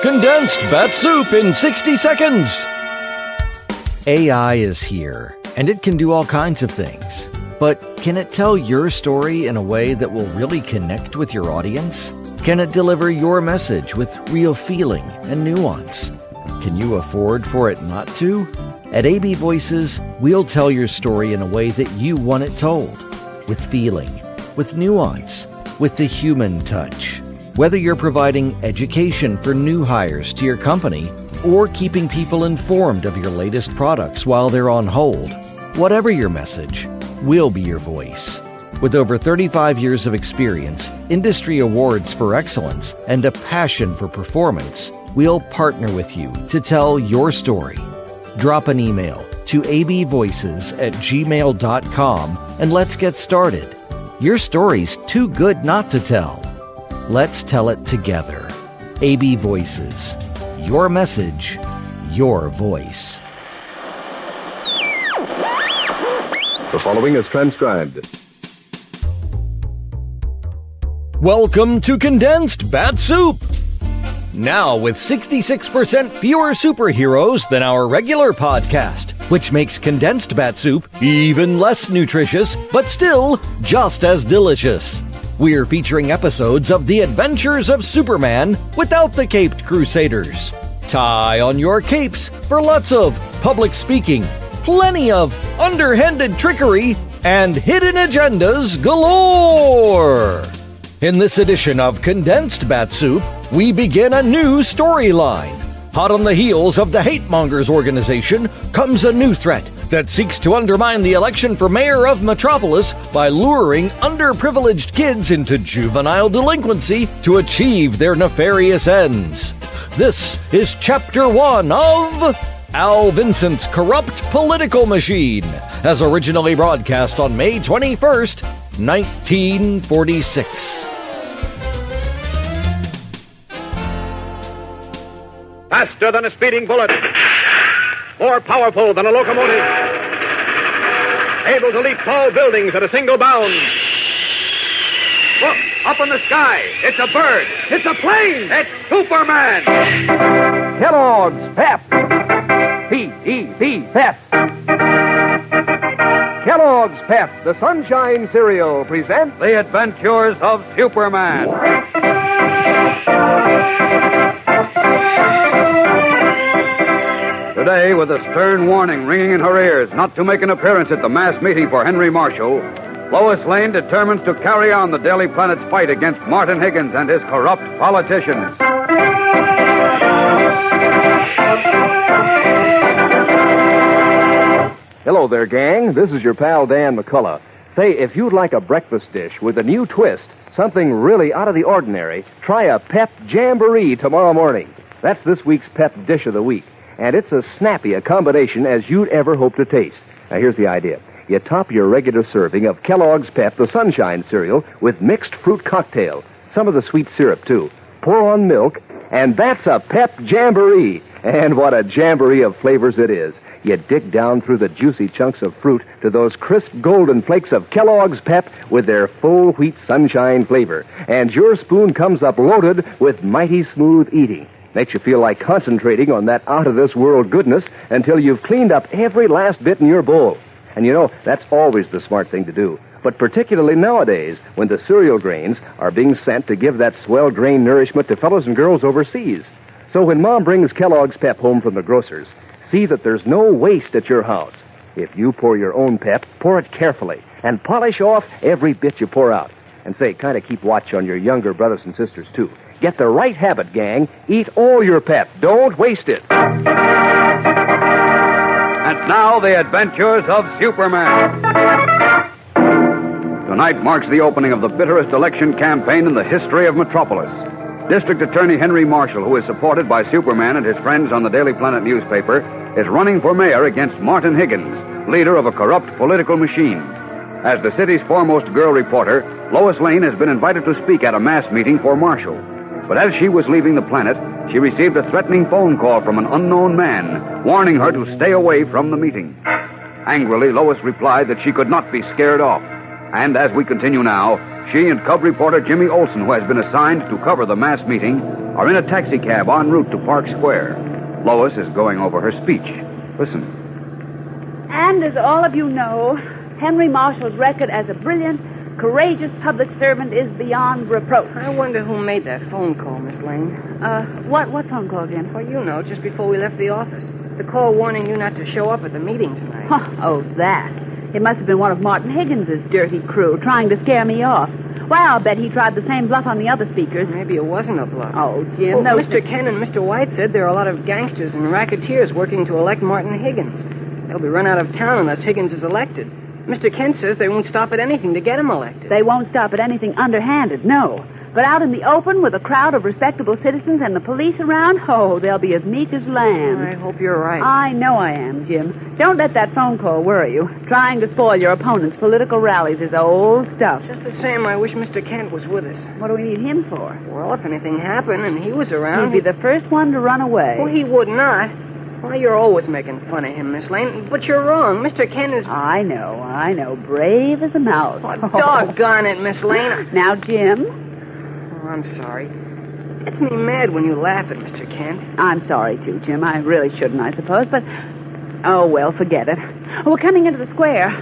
Condensed Bat-Supe in 60 seconds. AI is here, and it can do all kinds of things. But can it tell your story in a way that will really connect with your audience? Can it deliver your message with real feeling and nuance? Can you afford for it not to? At AB Voices, we'll tell your story in a way that you want it told. With feeling, with nuance, with the human touch. Whether you're providing education for new hires to your company or keeping people informed of your latest products while they're on hold, whatever your message, we'll be your voice. With over 35 years of experience, industry awards for excellence, and a passion for performance, we'll partner with you to tell your story. Drop an email to abvoices@gmail.com and let's get started. Your story's too good not to tell. Let's tell it together. AB Voices. Your message, your voice. The following is transcribed. Welcome to Condensed Bat-Supe. Now with 66% fewer superheroes than our regular podcast, which makes Condensed Bat-Supe even less nutritious, but still just as delicious. We're featuring episodes of The Adventures of Superman without the caped crusaders. Tie on your capes for lots of public speaking, plenty of underhanded trickery, and hidden agendas galore. In this edition of Condensed Bat-Supe, we begin a new storyline. Hot on the heels of the Hate Mongers organization comes a new threat that seeks to undermine the election for mayor of Metropolis by luring underprivileged kids into juvenile delinquency to achieve their nefarious ends. This is Chapter 1 of Al Vincent's Corrupt Political Machine, as originally broadcast on May 21st, 1946. Faster than a speeding bullet. More powerful than a locomotive. Able to leap tall buildings at a single bound. Look, up in the sky. It's a bird. It's a plane. It's Superman. Kellogg's Pep. P-E-P, Pep. Kellogg's Pep, the Sunshine Cereal, presents The Adventures of Superman. Today, with a stern warning ringing in her ears not to make an appearance at the mass meeting for Henry Marshall, Lois Lane determines to carry on the Daily Planet's fight against Martin Higgins and his corrupt politicians. Hello there, gang. This is your pal Dan McCullough. Say, if you'd like a breakfast dish with a new twist, something really out of the ordinary, try a Pep Jamboree tomorrow morning. That's this week's Pep Dish of the Week. And it's as snappy a combination as you'd ever hope to taste. Now, here's the idea. You top your regular serving of Kellogg's Pep, the Sunshine Cereal, with mixed fruit cocktail. Some of the sweet syrup, too. Pour on milk, and that's a Pep Jamboree. And what a jamboree of flavors it is. You dig down through the juicy chunks of fruit to those crisp golden flakes of Kellogg's Pep with their full wheat sunshine flavor. And your spoon comes up loaded with mighty smooth eating. Makes you feel like concentrating on that out-of-this-world goodness until you've cleaned up every last bit in your bowl. And you know, that's always the smart thing to do. But particularly nowadays, when the cereal grains are being sent to give that swell grain nourishment to fellows and girls overseas. So when Mom brings Kellogg's Pep home from the grocer's, see that there's no waste at your house. If you pour your own Pep, pour it carefully and polish off every bit you pour out. And say, kind of keep watch on your younger brothers and sisters, too. Get the right habit, gang. Eat all your Pep. Don't waste it. And now, The Adventures of Superman. Tonight marks the opening of the bitterest election campaign in the history of Metropolis. District Attorney Henry Marshall, who is supported by Superman and his friends on the Daily Planet newspaper, is running for mayor against Martin Higgins, leader of a corrupt political machine. As the city's foremost girl reporter, Lois Lane has been invited to speak at a mass meeting for Marshall. But as she was leaving the planet, she received a threatening phone call from an unknown man, warning her to stay away from the meeting. Angrily, Lois replied that she could not be scared off. And as we continue now, she and Cub reporter Jimmy Olsen, who has been assigned to cover the mass meeting, are in a taxicab en route to Park Square. Lois is going over her speech. Listen. And as all of you know, Henry Marshall's record as a brilliant, courageous public servant is beyond reproach. I wonder who made that phone call, Miss Lane. What phone call, Jim? Well, you know, just before we left the office. The call warning you not to show up at the meeting tonight. Oh, that. It must have been one of Martin Higgins's dirty crew trying to scare me off. Well, I'll bet he tried the same bluff on the other speakers. Maybe it wasn't a bluff. Oh, Jim, well, Mr. Ken and Mr. White said there are a lot of gangsters and racketeers working to elect Martin Higgins. They'll be run out of town unless Higgins is elected. Mr. Kent says they won't stop at anything to get him elected. They won't stop at anything underhanded, no. But out in the open with a crowd of respectable citizens and the police around, they'll be as meek as lambs. I hope you're right. I know I am, Jim. Don't let that phone call worry you. Trying to spoil your opponent's political rallies is old stuff. Just the same, I wish Mr. Kent was with us. What do we need him for? Well, if anything happened and he was around... He'd be the first one to run away. Well, he would not. Why, you're always making fun of him, Miss Lane. But you're wrong. Mr. Kent is... I know. Brave as a mouse. Oh, doggone it, Miss Lane. Now, Jim... Oh, I'm sorry. It gets me mad when you laugh at Mr. Kent. I'm sorry, too, Jim. I really shouldn't, I suppose, but... Oh, well, forget it. We're coming into the square.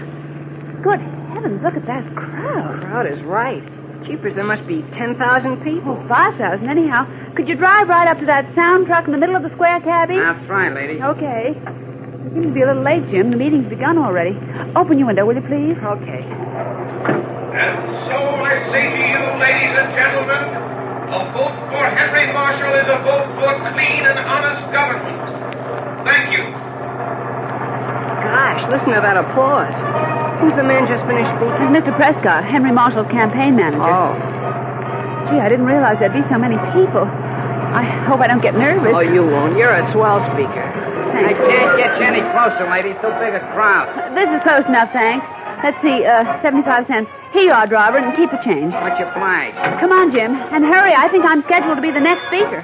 Good heavens, look at that crowd. The crowd is right. Jeepers, there must be 10,000 people. 5,000, anyhow. Could you drive right up to that sound truck in the middle of the square, cabby? That's right, lady. Okay. You seem to be a little late, Jim. The meeting's begun already. Open your window, will you, please? Okay. And so I say to you, ladies and gentlemen, a vote for Henry Marshall is a vote for clean and honest government. Thank you. Gosh, listen to that applause. Who's the man just finished speaking? It's Mr. Prescott, Henry Marshall's campaign manager. Oh. Gee, I didn't realize there'd be so many people. I hope I don't get nervous. Oh, you won't. You're a swell speaker. Thanks. Can't get you any closer, lady. Too big a crowd. This is close enough, thanks. Let's see, 75 cents. Here you are, driver, and keep the change. Much obliged. Come on, Jim, and hurry. I think I'm scheduled to be the next speaker.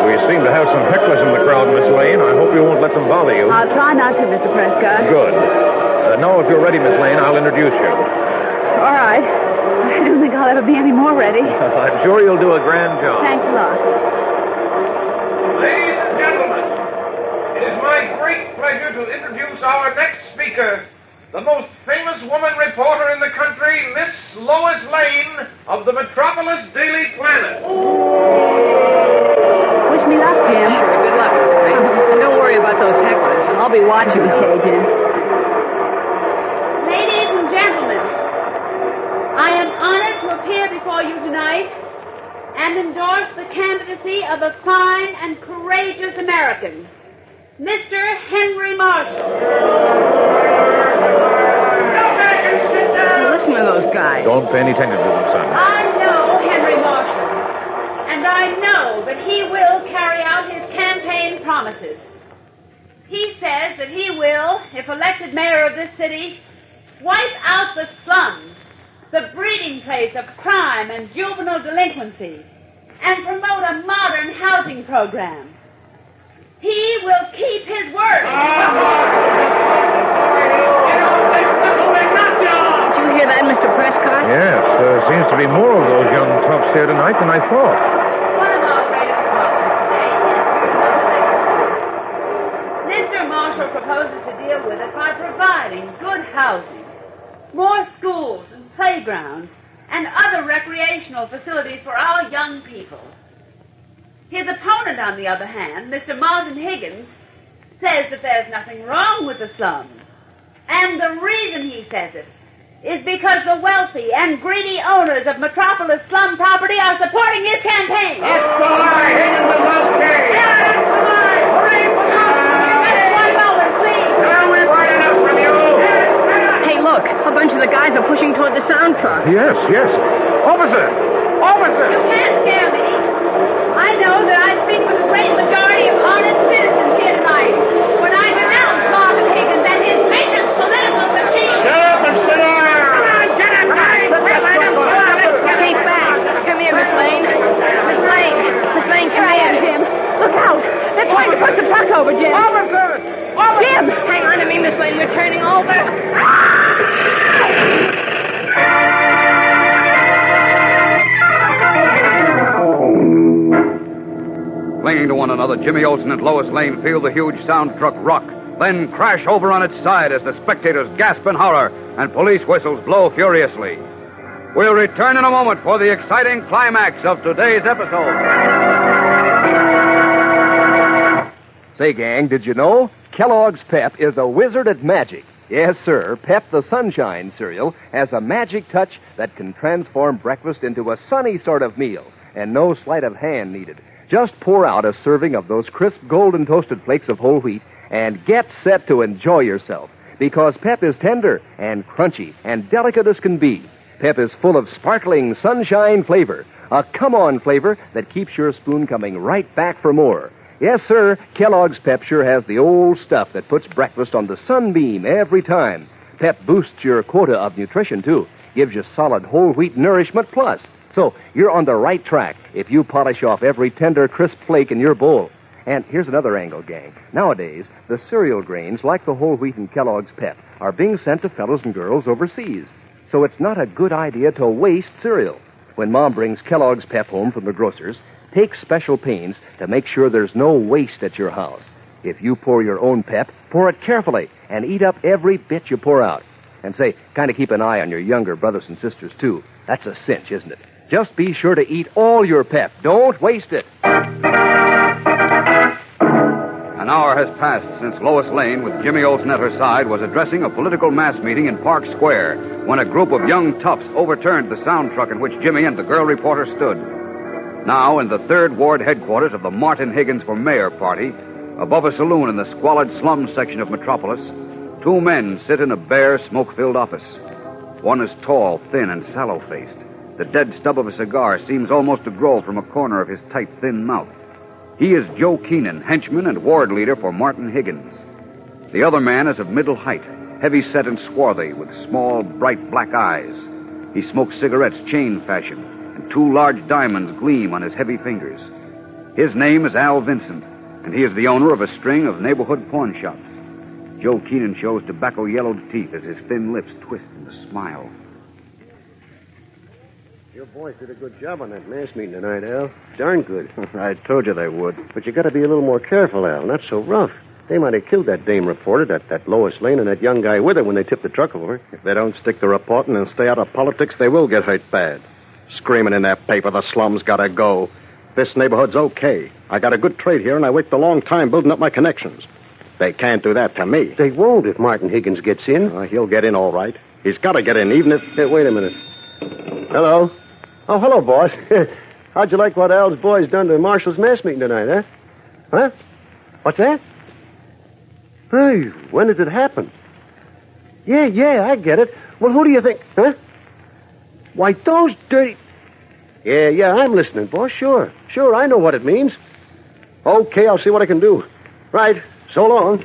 We seem to have some hecklers in the crowd, Miss Lane. I hope you won't let them bother you. I'll try not to, Mr. Prescott. Good. Now, if you're ready, Miss Lane, I'll introduce you. All right. I don't think I'll ever be any more ready. I'm sure you'll do a grand job. Thanks a lot. Ladies and gentlemen, it is my great pleasure to introduce our next speaker, the most famous woman reporter in the country, Miss Lois Lane of the Metropolis Daily Planet. Wish me luck, Jim. Sure, good luck, Miss Lane. And don't worry about those hecklers. I'll be watching. Okay, Jim. Ladies and gentlemen, I am honored to appear before you tonight and endorse the candidacy of a fine and courageous American, Mr. Henry Marshall. Listen to those guys. Don't pay any attention to them, son. I know Henry Marshall, and I know that he will carry out his campaign promises. He says that he will, if elected mayor of this city, wipe out the slums, the breeding place of crime and juvenile delinquency, and promote a modern housing program. He will keep his word. Did you hear that, Mr. Prescott? Yes, there seems to be more of those young toughs here tonight than I thought. One of our greatest problems today is Mr. Marshall proposes to deal with it by providing good housing, more schools and playgrounds, and other recreational facilities for our young people. His opponent, on the other hand, Mr. Martin Higgins, says that there's nothing wrong with the slums. And the reason he says it is because the wealthy and greedy owners of Metropolis slum property are supporting his campaign. That's the lie. Higgins is okay. That's the lie. Hooray for Just one moment, please. Now we've heard enough from you. Hey, look. A bunch of the guys are pushing toward the sound truck. Yes. Officer! You can't scare me. I know that I speak for the great majority of honest citizens here tonight when I denounce Martin Higgins and his vicious political machine. Shut up and sit down. Come on, get it, guys. Stay back. Come here, Miss Lane. Miss Lane, come here. Jim, look out. They're trying to push the truck over, Jim. Officer! Jim, Mother Jimmy Olsen and Lois Lane feel the huge sound truck rock, then crash over on its side as the spectators gasp in horror and police whistles blow furiously. We'll return in a moment for the exciting climax of today's episode. Say, gang, did you know Kellogg's Pep is a wizard at magic? Yes, sir. Pep the Sunshine cereal has a magic touch that can transform breakfast into a sunny sort of meal, and no sleight of hand needed. Just pour out a serving of those crisp golden toasted flakes of whole wheat and get set to enjoy yourself, because Pep is tender and crunchy and delicate as can be. Pep is full of sparkling sunshine flavor, a come-on flavor that keeps your spoon coming right back for more. Yes, sir, Kellogg's Pep sure has the old stuff that puts breakfast on the sunbeam every time. Pep boosts your quota of nutrition, too. Gives you solid whole wheat nourishment plus. So you're on the right track if you polish off every tender, crisp flake in your bowl. And here's another angle, gang. Nowadays, the cereal grains, like the whole wheat in Kellogg's Pep, are being sent to fellows and girls overseas. So it's not a good idea to waste cereal. When Mom brings Kellogg's Pep home from the grocer's, take special pains to make sure there's no waste at your house. If you pour your own Pep, pour it carefully and eat up every bit you pour out. And say, kind of keep an eye on your younger brothers and sisters, too. That's a cinch, isn't it? Just be sure to eat all your Pep. Don't waste it. An hour has passed since Lois Lane, with Jimmy Olsen at her side, was addressing a political mass meeting in Park Square when a group of young toughs overturned the sound truck in which Jimmy and the girl reporter stood. Now, in the 3rd Ward headquarters of the Martin Higgins for Mayor party, above a saloon in the squalid slums section of Metropolis, 2 men sit in a bare, smoke-filled office. One is tall, thin, and sallow-faced. The dead stub of a cigar seems almost to grow from a corner of his tight, thin mouth. He is Joe Keenan, henchman and ward leader for Martin Higgins. The other man is of middle height, heavy-set and swarthy, with small, bright black eyes. He smokes cigarettes chain fashion, and 2 large diamonds gleam on his heavy fingers. His name is Al Vincent, and he is the owner of a string of neighborhood pawn shops. Joe Keenan shows tobacco-yellowed teeth as his thin lips twist in a smile. Your boys did a good job on that mass meeting tonight, Al. Darn good. I told you they would. But you got to be a little more careful, Al. Not so rough. They might have killed that dame reporter, that Lois Lane, and that young guy with her when they tipped the truck over. If they don't stick to reporting and stay out of politics, they will get hurt bad. Screaming in that paper, the slums gotta go. This neighborhood's okay. I got a good trade here, and I worked a long time building up my connections. They can't do that to me. They won't if Martin Higgins gets in. He'll get in all right. He's got to get in, even if... Hey, wait a minute. Hello. Oh, hello, boss. How'd you like what Al's boys done to Marshall's mass meeting tonight, huh? Huh? What's that? Hey, when did it happen? Yeah, I get it. Well, who do you think? Huh? Why, those dirty... Yeah, I'm listening, boss. Sure, I know what it means. Okay, I'll see what I can do. Right, so long.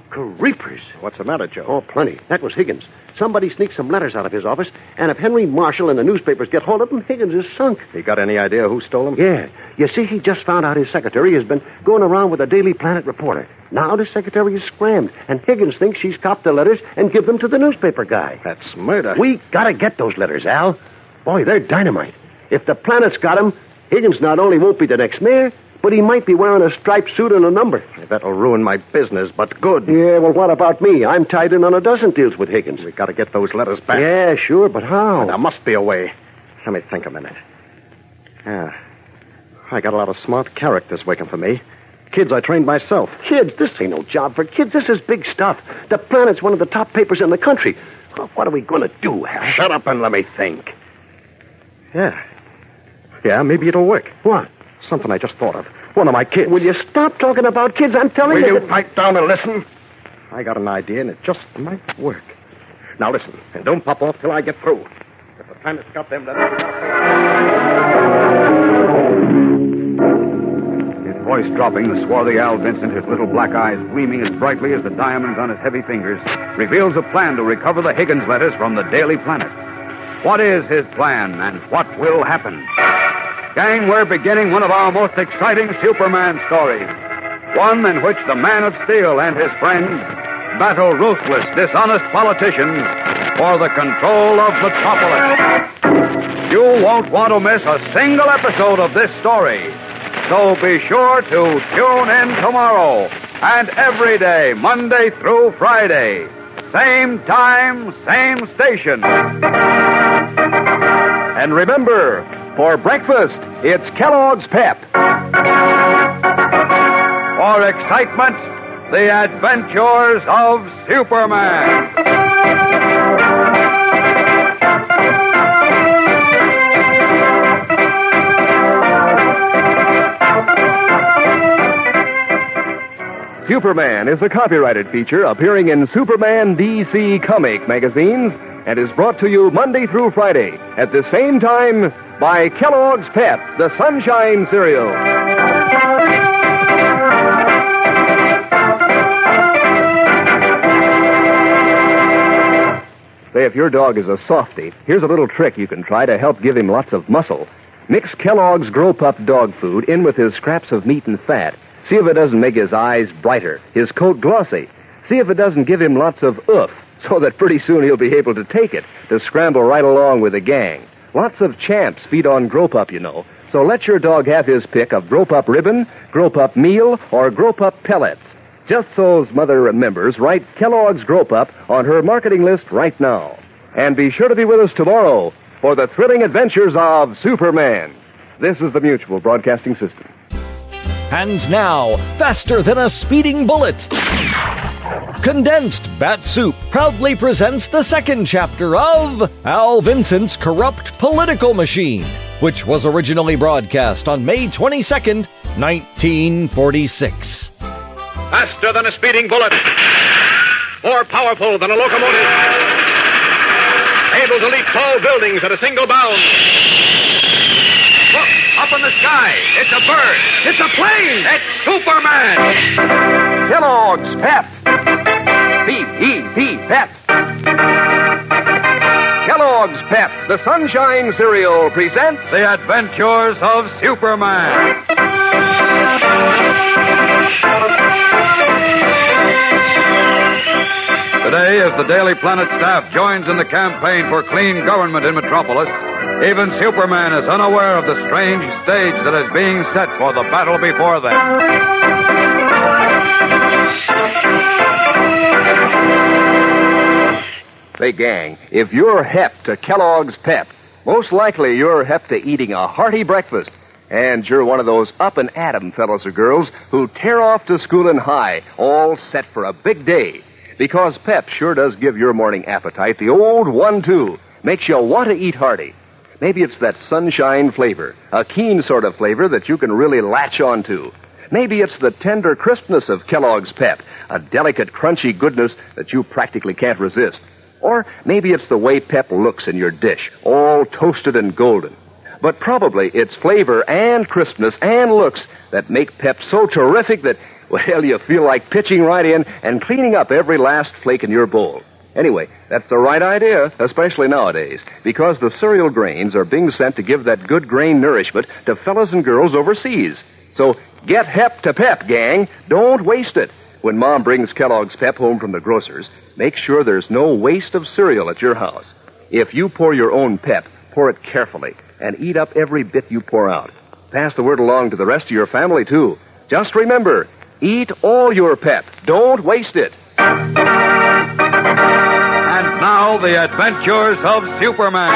Creepers. What's the matter, Joe? Oh, plenty. That was Higgins. Somebody sneaked some letters out of his office, and if Henry Marshall and the newspapers get hold of them, Higgins is sunk. You got any idea who stole them? Yeah. You see, he just found out his secretary has been going around with a Daily Planet reporter. Now the secretary is scrammed, and Higgins thinks she's copped the letters and give them to the newspaper guy. That's murder. We gotta get those letters, Al. Boy, they're dynamite. If the Planet's got them, Higgins not only won't be the next mayor, but he might be wearing a striped suit and a number. That'll ruin my business, but good. Yeah, well, what about me? I'm tied in on a dozen deals with Higgins. We gotta get those letters back. Yeah, sure, but how? There must be a way. Let me think a minute. Yeah. I got a lot of smart characters working for me. Kids I trained myself. Kids? This ain't no job for kids. This is big stuff. The Planet's one of the top papers in the country. Well, what are we going to do, Hal? Shut up and let me think. Yeah, maybe it'll work. What? Something I just thought of. One of my kids. Will you stop talking about kids? I'm telling you. Will you pipe down and listen? I got an idea, and it just might work. Now listen, and don't pop off till I get through. If the Planet's got them, His voice dropping, the swarthy Al Vincent, his little black eyes gleaming as brightly as the diamonds on his heavy fingers, reveals a plan to recover the Higgins letters from the Daily Planet. What is his plan, and what will happen? Gang, we're beginning one of our most exciting Superman stories. One in which the Man of Steel and his friends battle ruthless, dishonest politicians for the control of Metropolis. You won't want to miss a single episode of this story. So be sure to tune in tomorrow and every day, Monday through Friday. Same time, same station. And remember, for breakfast, it's Kellogg's Pep. For excitement, the adventures of Superman. Superman is a copyrighted feature appearing in Superman DC comic magazines and is brought to you Monday through Friday at the same time by Kellogg's Pep, the Sunshine Cereal. Say, if your dog is a softie, here's a little trick you can try to help give him lots of muscle. Mix Kellogg's Grow Pup dog food in with his scraps of meat and fat. See if it doesn't make his eyes brighter, his coat glossy. See if it doesn't give him lots of oof, so that pretty soon he'll be able to take it to scramble right along with the gang. Lots of champs feed on Grow Pup, you know. So let your dog have his pick of Grow Pup ribbon, Grow Pup meal, or Grow Pup pellets. Just so's mother remembers, write Kellogg's Grow Pup on her marketing list right now. And be sure to be with us tomorrow for the thrilling adventures of Superman. This is the Mutual Broadcasting System. And now, faster than a speeding bullet, Condensed Bat-Supe proudly presents the second chapter of Al Vincent's Corrupt Political Machine, which was originally broadcast on May 22nd, 1946. Faster than a speeding bullet. More powerful than a locomotive. Able to leap tall buildings at a single bound. Look, up in the sky. It's a bird. It's a plane. It's Superman. Kellogg's Pep. P-E-P, Pep. Kellogg's Pep, the Sunshine Cereal, presents The Adventures of Superman. Today, as the Daily Planet staff joins in the campaign for clean government in Metropolis, even Superman is unaware of the strange stage that is being set for the battle before them. Say, gang, if you're hep to Kellogg's Pep, most likely you're hep to eating a hearty breakfast. And you're one of those up and at 'em fellows or girls who tear off to school in high, all set for a big day. Because Pep sure does give your morning appetite the old 1-2. Makes you want to eat hearty. Maybe it's that sunshine flavor, a keen sort of flavor that you can really latch onto. Maybe it's the tender crispness of Kellogg's Pep, a delicate, crunchy goodness that you practically can't resist. Or maybe it's the way Pep looks in your dish, all toasted and golden. But probably it's flavor and crispness and looks that make Pep so terrific that, well, you feel like pitching right in and cleaning up every last flake in your bowl. Anyway, that's the right idea, especially nowadays, because the cereal grains are being sent to give that good grain nourishment to fellas and girls overseas. So get hep to Pep, gang. Don't waste it. When Mom brings Kellogg's Pep home from the grocer's, make sure there's no waste of cereal at your house. If you pour your own Pep, pour it carefully and eat up every bit you pour out. Pass the word along to the rest of your family, too. Just remember, eat all your Pep. Don't waste it. And now, the adventures of Superman.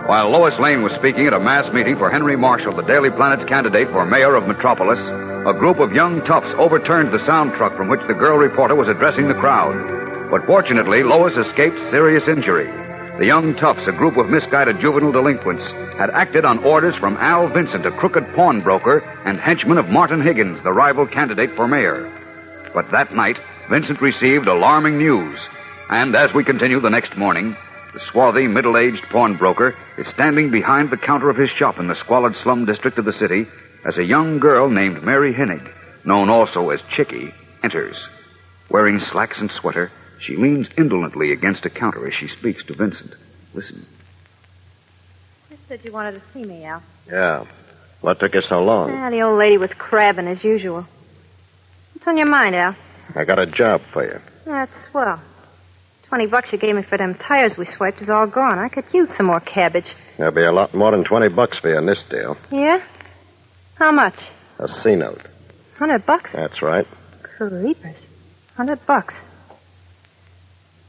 While Lois Lane was speaking at a mass meeting for Henry Marshall, the Daily Planet's candidate for mayor of Metropolis, a group of young toughs overturned the sound truck from which the girl reporter was addressing the crowd. But fortunately, Lois escaped serious injury. The young toughs, a group of misguided juvenile delinquents, had acted on orders from Al Vincent, a crooked pawnbroker and henchman of Martin Higgins, the rival candidate for mayor. But that night, Vincent received alarming news. And as we continue the next morning, the swarthy, middle-aged pawnbroker is standing behind the counter of his shop in the squalid slum district of the city as a young girl named Mary Hennig, known also as Chickie, enters. Wearing slacks and sweater, she leans indolently against a counter as she speaks to Vincent. Listen. You said you wanted to see me, Al. Yeah. What took you so long? Well, the old lady was crabbing as usual. What's on your mind, Al? I got a job for you. That's swell. $20 you gave me for them tires we swiped is all gone. I could use some more cabbage. There'll be a lot more than $20 for you in this deal. Yeah? How much? A C-note. $100? That's right. Creepers. $100.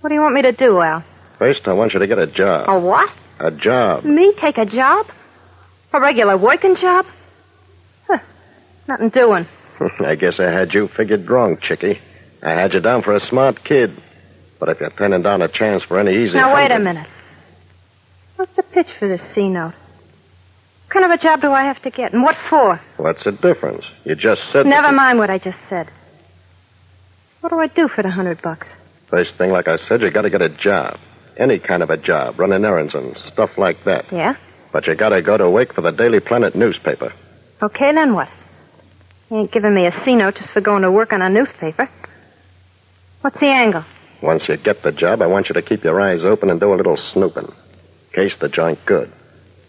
What do you want me to do, Al? First, I want you to get a job. A what? A job. Me take a job? A regular working job? Huh. Nothing doing. I guess I had you figured wrong, Chickie. I had you down for a smart kid. But if you're turning down a chance for any easy... Now, wait a minute. What's the pitch for this C-note? What kind of a job do I have to get, and what for? What's the difference? You just said... Never mind what I just said. What do I do for the $100? First thing, like I said, you got to get a job. Any kind of a job, running errands and stuff like that. Yeah? But you got to go to work for the Daily Planet newspaper. Okay, then what? You ain't giving me a C-note just for going to work on a newspaper. What's the angle? Once you get the job, I want you to keep your eyes open and do a little snooping. In case the joint good.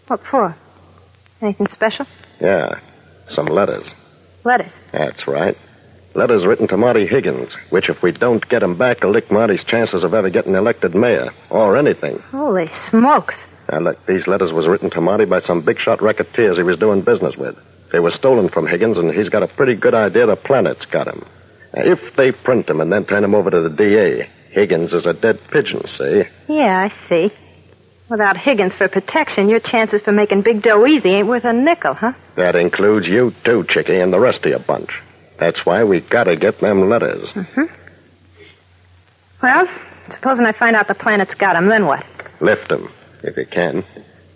What for? Anything special? Yeah, some letters. Letters? That's right. Letters written to Marty Higgins, which if we don't get 'em back, will lick Marty's chances of ever getting elected mayor, or anything. Holy smokes. Now, look, these letters was written to Marty by some big-shot racketeers he was doing business with. They were stolen from Higgins, and he's got a pretty good idea the planet's got 'em. Now, if they print 'em and then turn 'em over to the DA, Higgins is a dead pigeon, see? Yeah, I see. Without Higgins for protection, your chances for making big dough easy ain't worth a nickel, huh? That includes you, too, Chickie, and the rest of your bunch. That's why we gotta get them letters. Mm-hmm. Well, supposing I find out the planet's got 'em, then what? Lift 'em, if you can.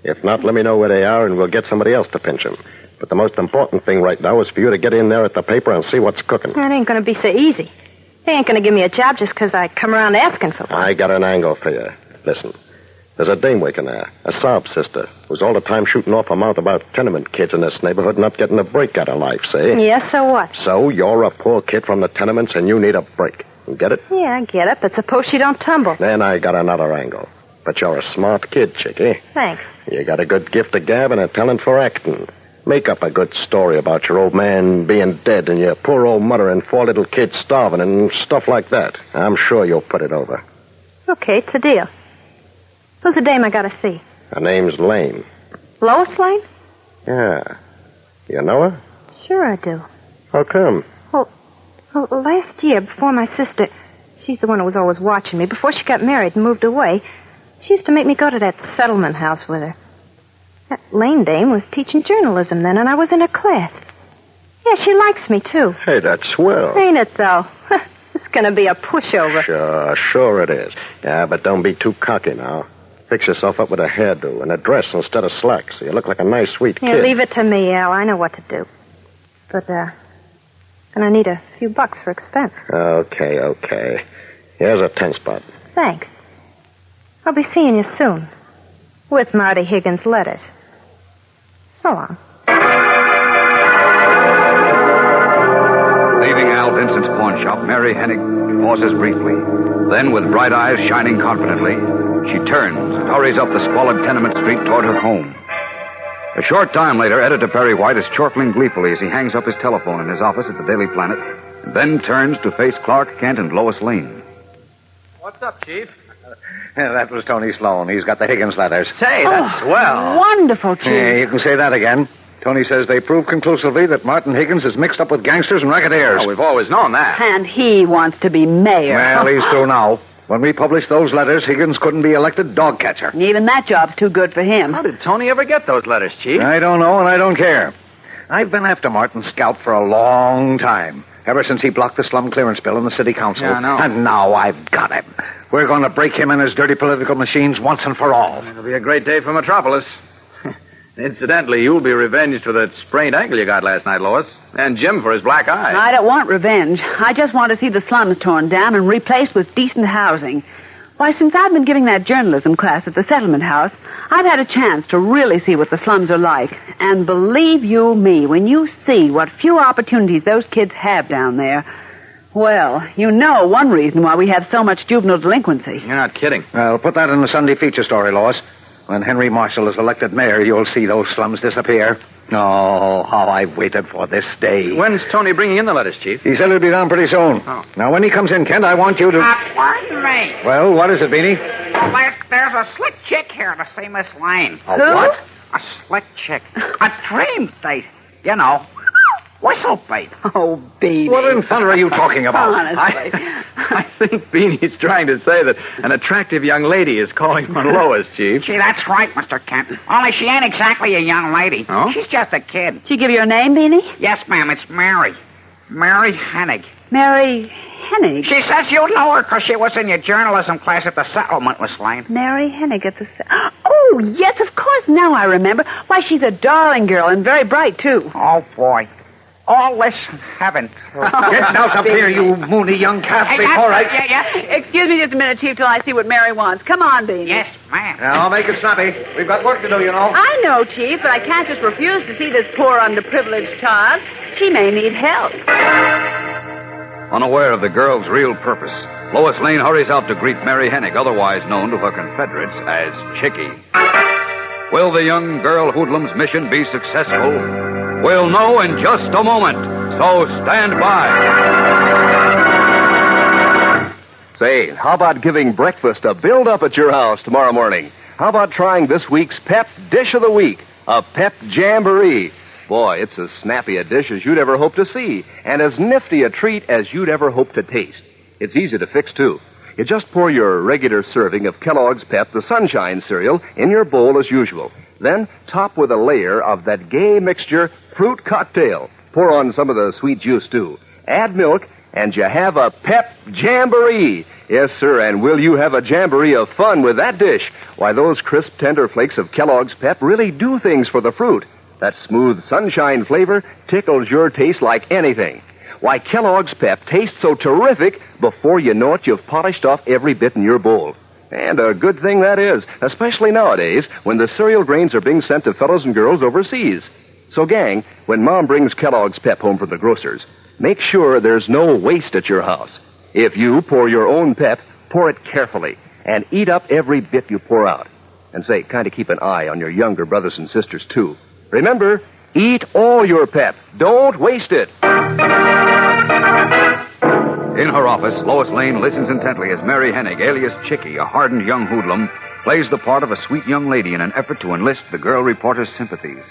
If not, let me know where they are, and we'll get somebody else to pinch 'em. But the most important thing right now is for you to get in there at the paper and see what's cooking. That ain't going to be so easy. They ain't going to give me a job just because I come around asking for one. I got an angle for you. Listen. There's a dame working there, a sob sister, who's all the time shooting off her mouth about tenement kids in this neighborhood not getting a break out of life, see? Yeah, so what? So you're a poor kid from the tenements and you need a break. You get it? Yeah, I get it, but suppose she don't tumble. Then I got another angle. But you're a smart kid, Chickie. Thanks. You got a good gift of gab and a talent for acting. Make up a good story about your old man being dead and your poor old mother and 4 little kids starving and stuff like that. I'm sure you'll put it over. Okay, it's a deal. Who's the dame I gotta see? Her name's Lane. Lois Lane? Yeah. You know her? Sure I do. How come? Well, last year, before my sister... She's the one who was always watching me. Before she got married and moved away, she used to make me go to that settlement house with her. That Lane dame was teaching journalism then, and I was in her class. Yeah, she likes me, too. Hey, that's swell. Ain't it, though? It's gonna be a pushover. Sure it is. Yeah, but don't be too cocky now. Fix yourself up with a hairdo and a dress instead of slacks, so you look like a nice, sweet kid. Yeah, leave it to me, Al. I know what to do. But, gonna need a few bucks for expense. Okay. Here's a 10 spot. Thanks. I'll be seeing you soon. With Marty Higgins' letters. So long. Leaving Al Vincent's pawn shop, Mary Hennig pauses briefly. Then, with bright eyes shining confidently, she turns and hurries up the squalid tenement street toward her home. A short time later, Editor Perry White is chortling gleefully as he hangs up his telephone in his office at the Daily Planet, and then turns to face Clark Kent and Lois Lane. What's up, Chief? That was Tony Sloan. He's got the Higgins letters. Say, that's swell. Wonderful, Chief. Yeah, you can say that again. Tony says they prove conclusively that Martin Higgins is mixed up with gangsters and racketeers. Oh, we've always known that. And he wants to be mayor. Well, he's through now. When we published those letters, Higgins couldn't be elected dog catcher. Even that job's too good for him. How did Tony ever get those letters, Chief? I don't know, and I don't care. I've been after Martin's scalp for a long time. Ever since he blocked the slum clearance bill in the city council. Yeah, I know. And now I've got him. We're going to break him and his dirty political machines once and for all. It'll be a great day for Metropolis. Incidentally, you'll be revenged for that sprained ankle you got last night, Lois. And Jim for his black eye. I don't want revenge. I just want to see the slums torn down and replaced with decent housing. Why, since I've been giving that journalism class at the settlement house, I've had a chance to really see what the slums are like. And believe you me, when you see what few opportunities those kids have down there, well, you know one reason why we have so much juvenile delinquency. You're not kidding. Well, put that in the Sunday feature story, Lois. When Henry Marshall is elected mayor, you'll see those slums disappear. Oh, how I've waited for this day. When's Tony bringing in the letters, Chief? He said he'll be down pretty soon. Oh. Now, when he comes in, Kent, I want you to... Pardon me. Well, what is it, Beanie? Well, there's a slick chick here to see Miss Lane. A what? A slick chick. A dream thief. You know, whistle bait. Oh, Beanie. What in thunder are you talking about? Honestly. I think Beanie's trying to say that an attractive young lady is calling on Lois, Chief. See, that's right, Mr. Kent. Only she ain't exactly a young lady. Oh? She's just a kid. She give you her name, Beanie? Yes, ma'am, it's Mary. Mary Hennig. Mary Hennig. She says you know her because she was in your journalism class at the settlement, Miss Lane. Mary Hennig at the... Oh, yes, of course. Now I remember. Why, she's a darling girl and very bright, too. Oh, boy. All this heaven. Get out up here, you moony young calf, before I... Yeah. Excuse me just a minute, Chief, till I see what Mary wants. Come on, Beanie. Yes, ma'am. Now, make it snappy. We've got work to do, you know. I know, Chief, but I can't just refuse to see this poor, underprivileged child. She may need help. Unaware of the girl's real purpose, Lois Lane hurries out to greet Mary Hennig, otherwise known to her Confederates as Chickie. Will the young girl hoodlum's mission be successful? We'll know in just a moment, so stand by. Say, how about giving breakfast a build-up at your house tomorrow morning? How about trying this week's Pep Dish of the Week, a Pep Jamboree? Boy, it's as snappy a dish as you'd ever hope to see, and as nifty a treat as you'd ever hope to taste. It's easy to fix, too. You just pour your regular serving of Kellogg's Pep, the Sunshine cereal, in your bowl as usual. Then top with a layer of that gay mixture, fruit cocktail. Pour on some of the sweet juice, too. Add milk, and you have a Pep Jamboree. Yes, sir, and will you have a jamboree of fun with that dish? Why, those crisp, tender flakes of Kellogg's Pep really do things for the fruit. That smooth sunshine flavor tickles your taste like anything. Why, Kellogg's Pep tastes so terrific, before you know it, you've polished off every bit in your bowl. And a good thing that is, especially nowadays when the cereal grains are being sent to fellows and girls overseas. So, gang, when Mom brings Kellogg's Pep home from the grocer's, make sure there's no waste at your house. If you pour your own Pep, pour it carefully and eat up every bit you pour out. And say, kind of keep an eye on your younger brothers and sisters, too. Remember, eat all your Pep. Don't waste it. In her office, Lois Lane listens intently as Mary Hennig, alias Chickie, a hardened young hoodlum, plays the part of a sweet young lady in an effort to enlist the girl reporter's sympathies.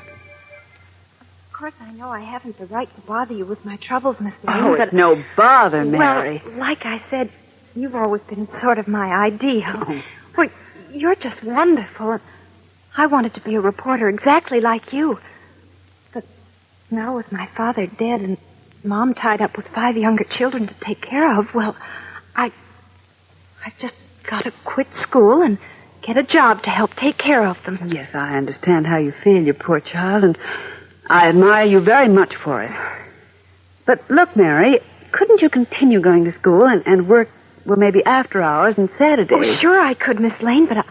Of course, I know I haven't the right to bother you with my troubles, Miss Lane. Oh, but it's no bother, Mary. Well, like I said, you've always been sort of my ideal. Oh. Well, you're just wonderful. And I wanted to be a reporter exactly like you. But now with my father dead and Mom tied up with 5 younger children to take care of, well, I've just got to quit school and get a job to help take care of them. Yes, I understand how you feel, you poor child, and I admire you very much for it. But look, Mary, couldn't you continue going to school and work, well, maybe after hours and Saturdays? Oh, sure I could, Miss Lane, but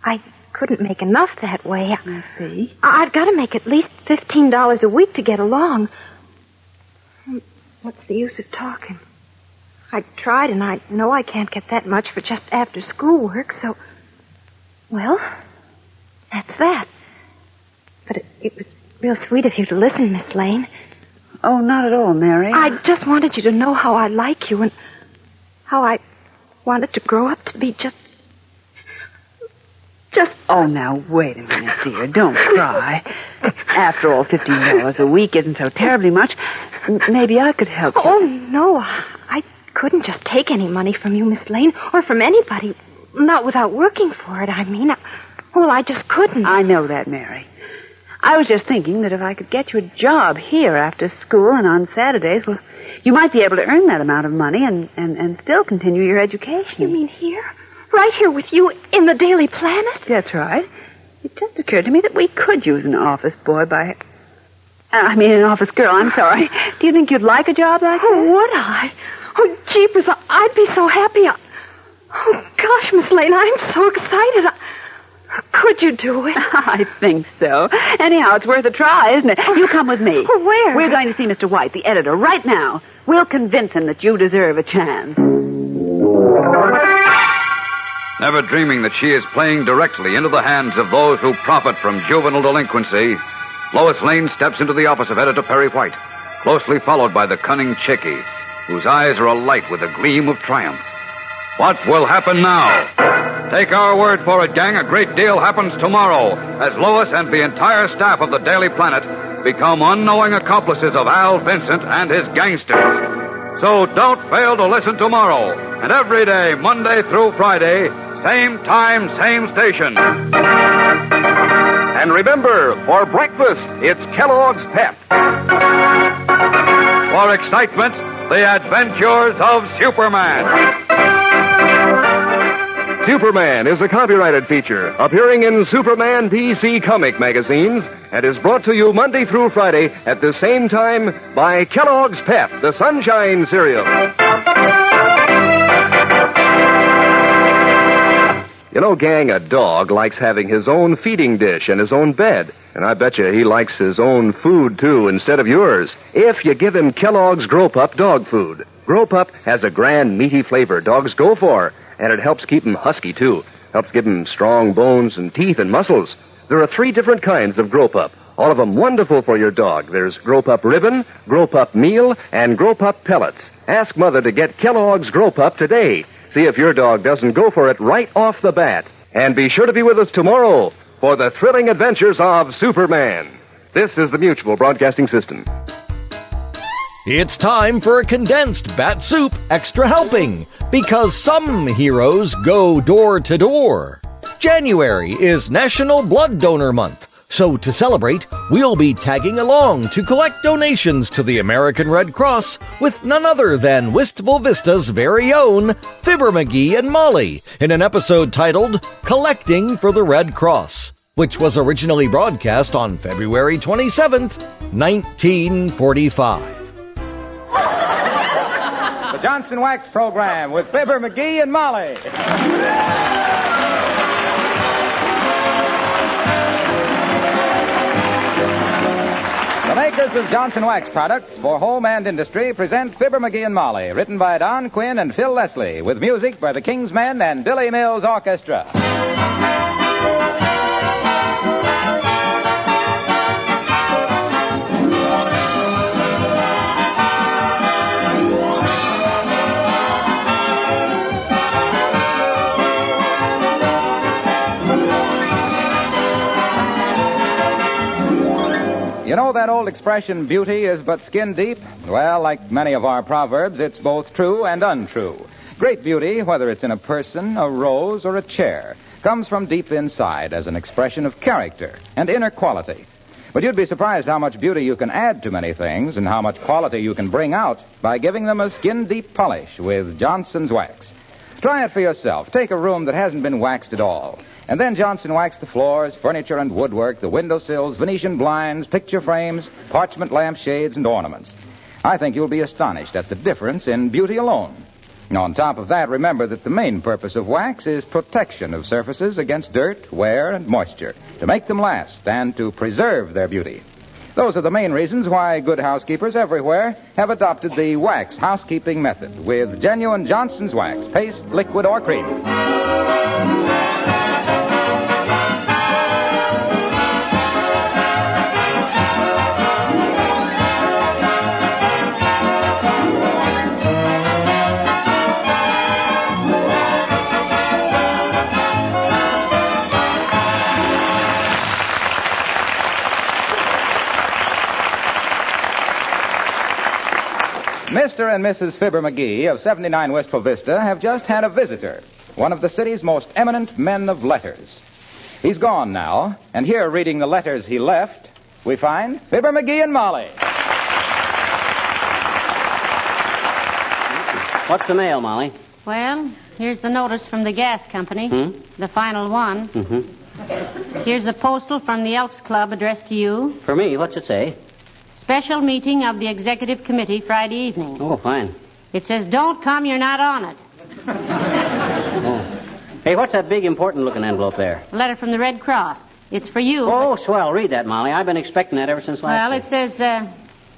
I couldn't make enough that way. I see. I've got to make at least $15 a week to get along. What's the use of talking? I tried, and I know I can't get that much for just after school work, so... Well, that's that. But it was real sweet of you to listen, Miss Lane. Oh, not at all, Mary. I just wanted you to know how I like you and how I wanted to grow up to be just... Oh, now, wait a minute, dear. Don't cry. After all, $15 a week isn't so terribly much. Maybe I could help you. Oh, no. I couldn't just take any money from you, Miss Lane, or from anybody. Not without working for it, I mean. Well, I just couldn't. I know that, Mary. I was just thinking that if I could get you a job here after school and on Saturdays, well, you might be able to earn that amount of money and still continue your education. You mean here? Right here with you in the Daily Planet? That's right. It just occurred to me that we could use an office boy an office girl, I'm sorry. Do you think you'd like a job like that? Oh, would I? Oh, jeepers, I'd be so happy. Oh, gosh, Miss Lane, I'm so excited. Could you do it? I think so. Anyhow, it's worth a try, isn't it? You come with me. Where? We're going to see Mr. White, the editor, right now. We'll convince him that you deserve a chance. Never dreaming that she is playing directly into the hands of those who profit from juvenile delinquency, Lois Lane steps into the office of Editor Perry White, closely followed by the cunning Chickie, whose eyes are alight with a gleam of triumph. What will happen now? Take our word for it, gang. A great deal happens tomorrow as Lois and the entire staff of the Daily Planet become unknowing accomplices of Al Vincent and his gangsters. So don't fail to listen tomorrow and every day, Monday through Friday, same time, same station. And remember, for breakfast, it's Kellogg's Pep. For excitement, the adventures of Superman. Superman is a copyrighted feature appearing in Superman DC comic magazines and is brought to you Monday through Friday at the same time by Kellogg's Pep, the Sunshine Cereal. You know, gang, a dog likes having his own feeding dish and his own bed. And I bet you he likes his own food, too, instead of yours. If you give him Kellogg's Grow Pup dog food. Grow Pup has a grand, meaty flavor dogs go for. And it helps keep him husky, too. Helps give him strong bones and teeth and muscles. There are 3 different kinds of Grow Pup. All of them wonderful for your dog. There's Grow Pup Ribbon, Grow Pup Meal, and Grow Pup Pellets. Ask Mother to get Kellogg's Grow Pup today. See if your dog doesn't go for it right off the bat. And be sure to be with us tomorrow for the thrilling adventures of Superman. This is the Mutual Broadcasting System. It's time for a Condensed Bat-Supe Extra Helping, because some heroes go door to door. January is National Blood Donor Month. So to celebrate, we'll be tagging along to collect donations to the American Red Cross with none other than Wistful Vista's very own Fibber McGee and Molly in an episode titled Collecting for the Red Cross, which was originally broadcast on February 27th, 1945. The Johnson Wax Program with Fibber McGee and Molly. The makers of Johnson Wax products for home and industry present Fibber McGee and Molly, written by Don Quinn and Phil Leslie, with music by the King's Men and Billy Mills Orchestra. You know that old expression, beauty is but skin deep? Well, like many of our proverbs, it's both true and untrue. Great beauty, whether it's in a person, a rose, or a chair, comes from deep inside as an expression of character and inner quality. But you'd be surprised how much beauty you can add to many things and how much quality you can bring out by giving them a skin-deep polish with Johnson's Wax. Try it for yourself. Take a room that hasn't been waxed at all. And then Johnson waxed the floors, furniture and woodwork, the windowsills, Venetian blinds, picture frames, parchment lampshades, and ornaments. I think you'll be astonished at the difference in beauty alone. And on top of that, remember that the main purpose of wax is protection of surfaces against dirt, wear, and moisture, to make them last and to preserve their beauty. Those are the main reasons why good housekeepers everywhere have adopted the wax housekeeping method with genuine Johnson's Wax, paste, liquid, or cream. Mr. and Mrs. Fibber McGee of 79 Wistful Vista have just had a visitor, one of the city's most eminent men of letters. He's gone now, and here reading the letters he left, we find Fibber McGee and Molly. What's the mail, Molly? Well, here's the notice from the gas company, the final one. Here's a postal from the Elks Club addressed to you. For me? What's it say? Special meeting of the executive committee Friday evening. Oh, fine. It says, don't come, you're not on it. Oh. Hey, what's that big, important-looking envelope there? A letter from the Red Cross. It's for you. Oh, swell. Read that, Molly. I've been expecting that ever since last Well, week. it says,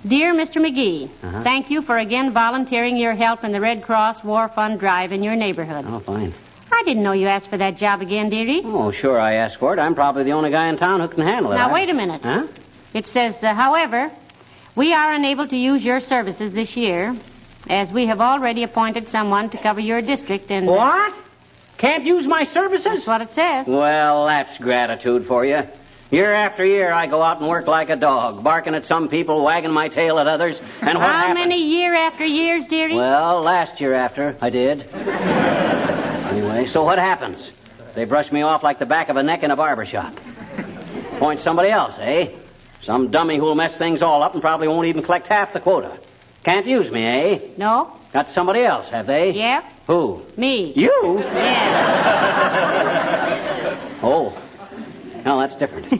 Dear Mr. McGee, thank you for again volunteering your help in the Red Cross War Fund drive in your neighborhood. Oh, fine. I didn't know you asked for that job again, dearie. Oh, sure I asked for it. I'm probably the only guy in town who can handle it. Now, wait a minute. Huh? It says, however, we are unable to use your services this year, as we have already appointed someone to cover your district and... What? Can't use my services? That's what it says. Well, that's gratitude for you. Year after year, I go out and work like a dog, barking at some people, wagging my tail at others, and what How happens? many year after years, dearie? Well, last year after, I did. Anyway, so what happens? They brush me off like the back of a neck in a barber shop. Point somebody else, eh? Some dummy who'll mess things all up and probably won't even collect half the quota. Can't use me, eh? No. Got somebody else, have they? Yep. Who? Me. You? Yeah. Oh. No, that's different.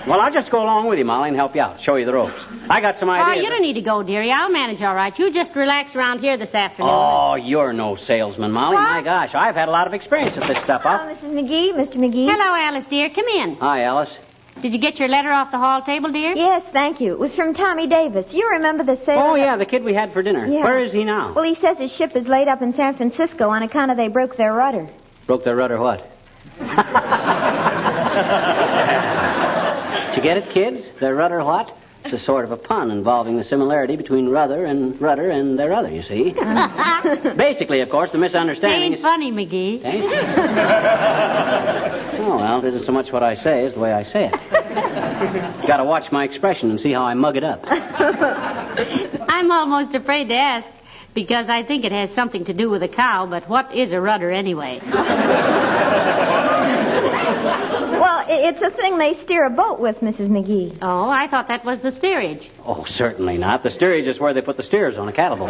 Well, I'll just go along with you, Molly, and help you out. Show you the ropes. I got some Oh, ideas. you don't need to go, dearie. I'll manage all right. You just relax around here this afternoon. Oh, you're no salesman, Molly. What? My gosh, I've had a lot of experience with this stuff. Mrs. McGee, Mr. McGee. Hello, Alice, dear. Come in. Hi, Alice. Did you get your letter off the hall table, dear? Yes, thank you. It was from Tommy Davis. You remember the sailor? Oh, yeah, the kid we had for dinner. Yeah. Where is he now? Well, he says his ship is laid up in San Francisco on account of they broke their rudder. Broke their rudder what? Did you get it, kids? Their rudder what? It's a sort of a pun involving the similarity between rudder and their rudder, you see. Basically, of course, the misunderstanding Ain't is... funny, McGee. Ain't? Oh, well, it isn't so much what I say as the way I say it. Got to watch my expression and see how I mug it up. I'm almost afraid to ask because I think it has something to do with a cow, but what is a rudder anyway? Well, it's a thing they steer a boat with, Mrs. McGee. Oh, I thought that was the steerage. Oh, certainly not. The steerage is where they put the steers on a cattle boat.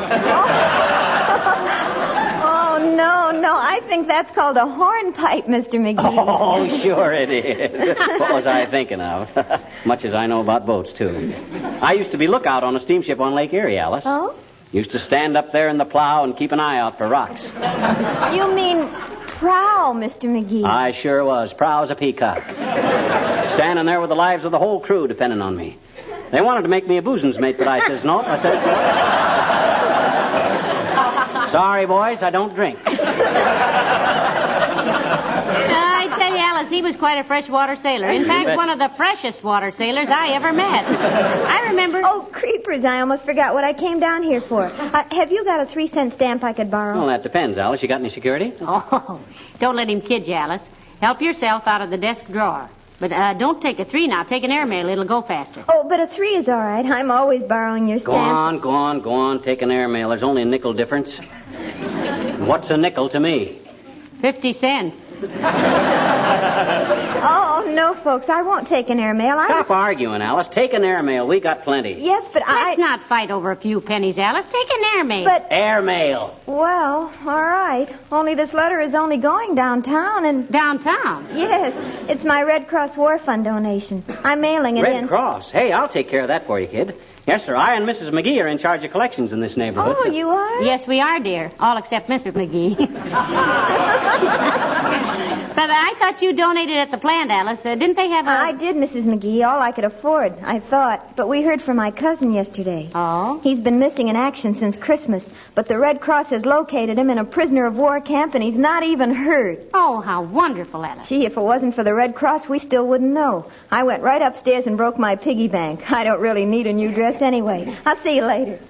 Oh, no. I think that's called a hornpipe, Mr. McGee. Oh, sure it is. What was I thinking of? Much as I know about boats, too. I used to be lookout on a steamship on Lake Erie, Alice. Oh? Used to stand up there in the plow and keep an eye out for rocks. You mean prow, Mr. McGee. I sure was. Proud as a peacock. Standing there with the lives of the whole crew depending on me. They wanted to make me a bosun's mate, but I says no. I said, sorry, boys, I don't drink. I tell you, Alice, he was quite a freshwater sailor. In fact, one of the freshest water sailors I ever met. I remember... Oh, creepers, I almost forgot what I came down here for. Have you got a 3-cent stamp I could borrow? Well, that depends, Alice. You got any security? Oh, don't let him kid you, Alice. Help yourself out of the desk drawer. But don't take a 3 now. Take an airmail. It'll go faster. Oh, but a 3 is all right. I'm always borrowing your stamps. Go on. Take an airmail. There's only a nickel difference. What's a nickel to me? 50 cents. Oh, no, folks. I won't take an airmail. Stop arguing, Alice. Take an airmail. We got plenty. Yes, but Let's not fight over a few pennies, Alice. Take an airmail. But... Airmail. Well, all right. Only this letter is only going downtown and... Downtown? Yes. It's my Red Cross War Fund donation. I'm mailing it in. Red Cross? Hey, I'll take care of that for you, kid. Yes, sir. I and Mrs. McGee are in charge of collections in this neighborhood. Oh, you are? Yes, we are, dear. All except Mr. McGee. But I thought you donated at the plant, Alice. Didn't they have a... I did, Mrs. McGee. All I could afford, I thought. But we heard from my cousin yesterday. Oh? He's been missing in action since Christmas. But the Red Cross has located him in a prisoner of war camp, and he's not even hurt. Oh, how wonderful, Alice. Gee, if it wasn't for the Red Cross, we still wouldn't know. I went right upstairs and broke my piggy bank. I don't really need a new dress anyway. I'll see you later.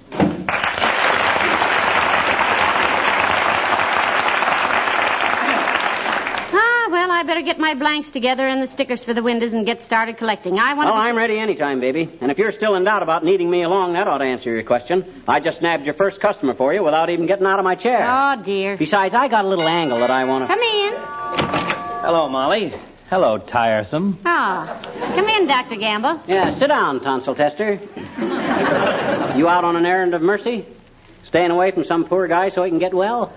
Well, I better get my blanks together and the stickers for the windows and get started collecting. Well, I'm ready anytime, baby. And if you're still in doubt about needing me along, that ought to answer your question. I just nabbed your first customer for you without even getting out of my chair. Oh, dear. Besides, I got a little angle that I want to... Come in. Hello, Molly. Hello, tiresome. Oh. Come in, Dr. Gamble. Yeah, sit down, tonsil tester. You out on an errand of mercy? Staying away from some poor guy so he can get well?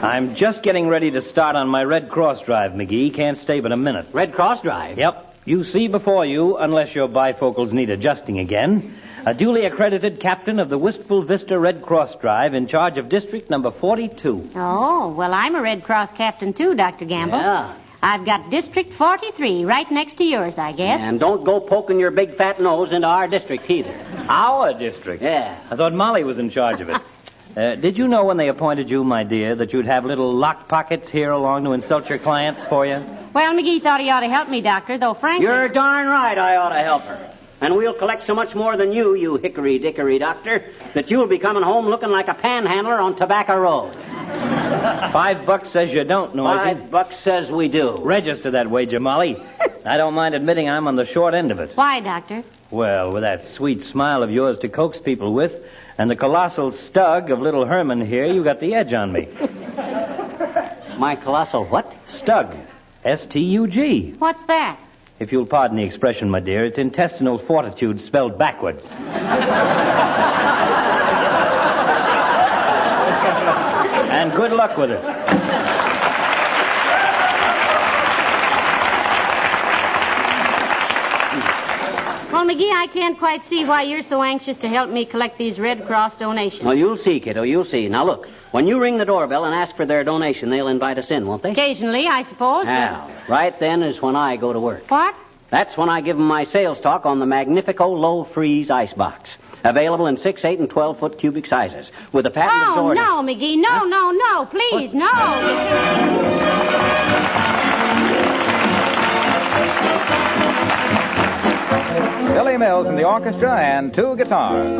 I'm just getting ready to start on my Red Cross drive, McGee. Can't stay but a minute. Red Cross drive? Yep. You see before you, unless your bifocals need adjusting again, a duly accredited captain of the Wistful Vista Red Cross drive in charge of District number 42. Oh, well, I'm a Red Cross captain, too, Dr. Gamble. Yeah. I've got District 43 right next to yours, I guess. And don't go poking your big fat nose into our district either. Our district? Yeah. I thought Molly was in charge of it. Did you know when they appointed you, my dear, that you'd have little lock pockets here along to insult your clients for you? Well, McGee thought he ought to help me, Doctor, though frankly... You're darn right I ought to help her. And we'll collect so much more than you hickory-dickory doctor, that you'll be coming home looking like a panhandler on Tobacco Road. $5 says you don't, Noisy. $5 says we do. Register that wager, Molly. I don't mind admitting I'm on the short end of it. Why, Doctor? Well, with that sweet smile of yours to coax people with, and the colossal stug of little Herman here, you got the edge on me. My colossal what? Stug. S-T-U-G. What's that? If you'll pardon the expression, my dear, it's intestinal fortitude spelled backwards. And good luck with it. Well, McGee, I can't quite see why you're so anxious to help me collect these Red Cross donations. Well, you'll see, kiddo, you'll see. Now, look, when you ring the doorbell and ask for their donation, they'll invite us in, won't they? Occasionally, I suppose. Now, right then is when I go to work. What? That's when I give them my sales talk on the Magnifico low-freeze icebox. Available in 6, 8, and 12-foot cubic sizes. With a patent of Georgia. No, McGee, no, please, no. Billy Mills in the orchestra and 2 guitars.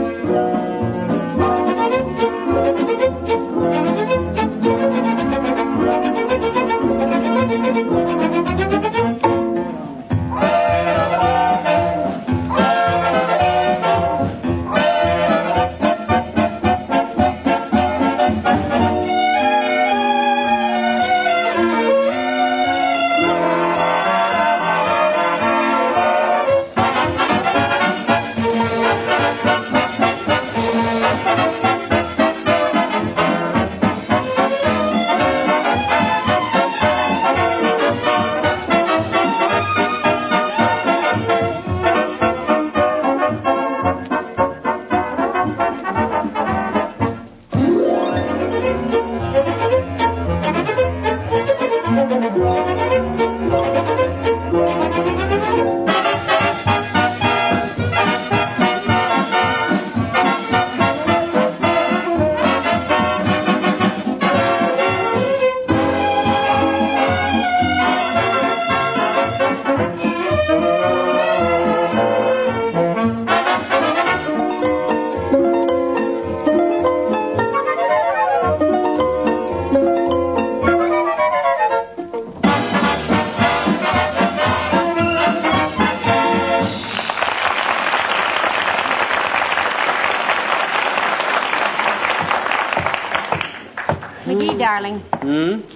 McGee, darling.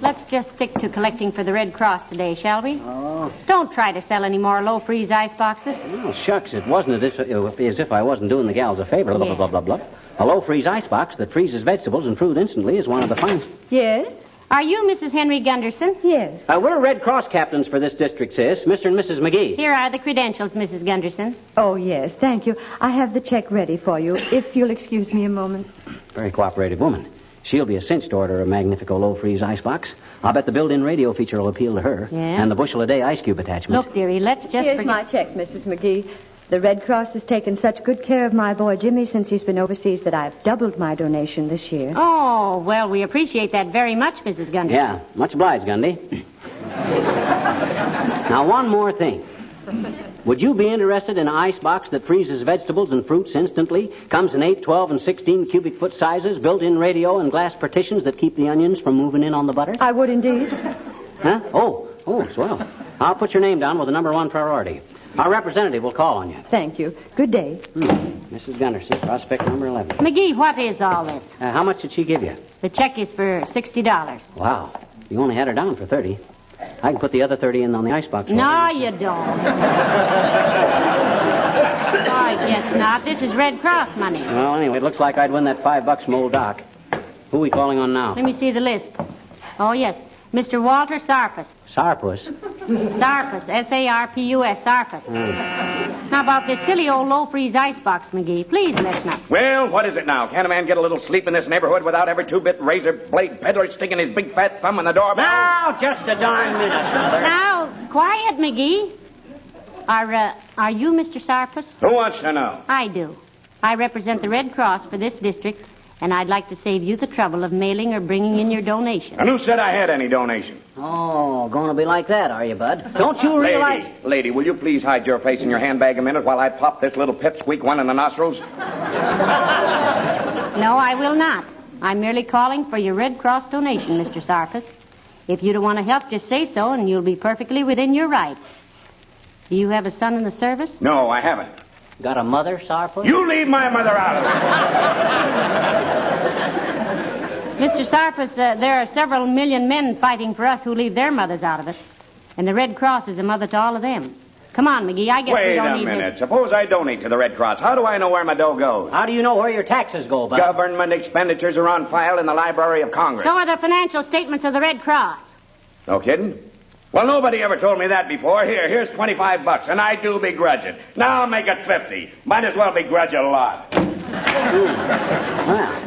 Let's just stick to collecting for the Red Cross today, shall we? Oh. Don't try to sell any more low-freeze ice boxes. Oh, shucks, it wasn't as if I wasn't doing the gals a favor. Blah, blah, blah, blah, blah. A low-freeze ice box that freezes vegetables and fruit instantly is one of the finest. Yes? Are you Mrs. Henry Gunderson? Yes. We're Red Cross captains for this district, sis. Mr. and Mrs. McGee. Here are the credentials, Mrs. Gunderson. Oh, yes, thank you. I have the check ready for you, if you'll excuse me a moment. Very cooperative woman. She'll be a cinch to order a Magnifico low-freeze icebox. I'll bet the built-in radio feature will appeal to her. Yeah? And the bushel-a-day ice cube attachment. Look, dearie, let's just Here's my check, Mrs. McGee. The Red Cross has taken such good care of my boy Jimmy since he's been overseas that I've doubled my donation this year. Oh, well, we appreciate that very much, Mrs. Gunderson. Yeah, much obliged, Gundy. Now, one more thing. Would you be interested in an ice box that freezes vegetables and fruits instantly? Comes in 8, 12, and 16 cubic foot sizes, built-in radio, and glass partitions that keep the onions from moving in on the butter? I would indeed. Huh? Oh, swell. I'll put your name down with the number 1 priority. Our representative will call on you. Thank you. Good day. Mrs. Gunderson, prospect number 11. McGee, what is all this? How much did she give you? The check is for $60. Wow. You only had her down for 30. I can put the other 30 in on the icebox. No, you don't. I guess not. This is Red Cross money. Well, anyway, it looks like I'd win that $5 from old Doc. Who are we calling on now? Let me see the list. Oh, yes. Mr. Walter Sarpus. Sarpus? Sarpus. S-A-R-P-U-S. Sarpus. Now, about this silly old low-freeze icebox, McGee, please listen up. Well, what is it now? Can a man get a little sleep in this neighborhood without every 2-bit razor blade peddler sticking his big fat thumb in the doorbell? Now, just a darn minute, brother. Now, quiet, McGee. Are you Mr. Sarpus? Who wants to know? I do. I represent the Red Cross for this district, and I'd like to save you the trouble of mailing or bringing in your donation. And who said I had any donation? Oh, going to be like that, are you, bud? Don't you realize... Lady, will you please hide your face in your handbag a minute while I pop this little pipsqueak one in the nostrils? No, I will not. I'm merely calling for your Red Cross donation, Mr. Sarpus. If you don't want to help, just say so, and you'll be perfectly within your rights. Do you have a son in the service? No, I haven't. Got a mother, Sarpus? You leave my mother out of it. Mr. Sarpus, there are several million men fighting for us who leave their mothers out of it. And the Red Cross is a mother to all of them. Come on, McGee, I guess we Wait don't a need minute. his... Suppose I donate to the Red Cross. How do I know where my dough goes? How do you know where your taxes go, Bud? Government expenditures are on file in the Library of Congress. So are the financial statements of the Red Cross. No kidding? Well, nobody ever told me that before. Here's $25, and I do begrudge it. Now I'll make it 50. Might as well begrudge a lot. Well,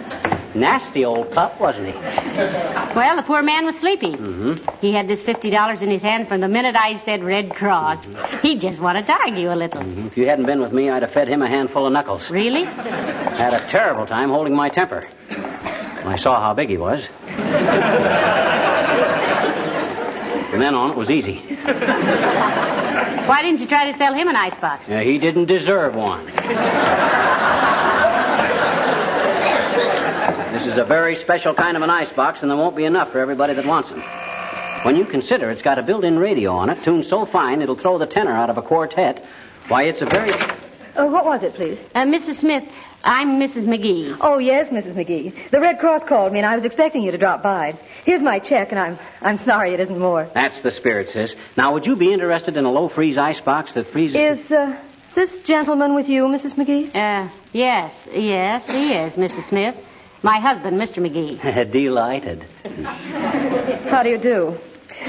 nasty old pup, wasn't he? Well, the poor man was sleepy. Mm-hmm. He had this $50 in his hand from the minute I said Red Cross. He just wanted to argue a little. Mm-hmm. If you hadn't been with me, I'd have fed him a handful of knuckles. Really? Had a terrible time holding my temper. When I saw how big he was. From then on, it was easy. Why didn't you try to sell him an icebox? He didn't deserve one. This is a very special kind of an icebox, and there won't be enough for everybody that wants them. When you consider it's got a built-in radio on it, tuned so fine it'll throw the tenor out of a quartet, why, it's a very... What was it, please? Mrs. Smith, I'm Mrs. McGee. Oh, yes, Mrs. McGee. The Red Cross called me, and I was expecting you to drop by. Here's my check, and I'm sorry it isn't more. That's the spirit, sis. Now, would you be interested in a low-freeze icebox that freezes... Is, this gentleman with you, Mrs. McGee? Yes, he is, Mrs. Smith. My husband, Mr. McGee. Delighted. How do you do?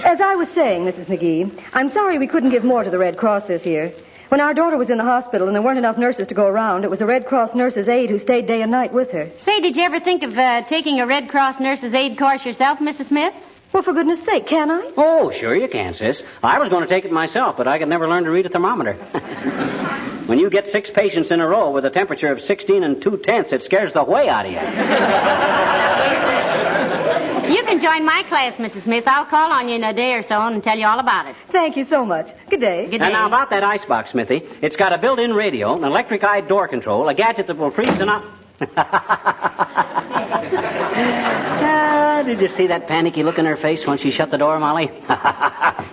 As I was saying, Mrs. McGee, I'm sorry we couldn't give more to the Red Cross this year. When our daughter was in the hospital and there weren't enough nurses to go around, it was a Red Cross nurse's aide who stayed day and night with her. Say, did you ever think of taking a Red Cross nurse's aide course yourself, Mrs. Smith? Well, for goodness sake, can I? Oh, sure you can, sis. I was going to take it myself, but I could never learn to read a thermometer. When you get 6 patients in a row with a temperature of 16 2/10, it scares the way out of you. You can join my class, Mrs. Smith. I'll call on you in a day or so and tell you all about it. Thank you so much. Good day. Good day. And now about that icebox, Smithy. It's got a built-in radio, an electric-eyed door control, a gadget that will freeze an... Did you see that panicky look in her face when she shut the door, Molly?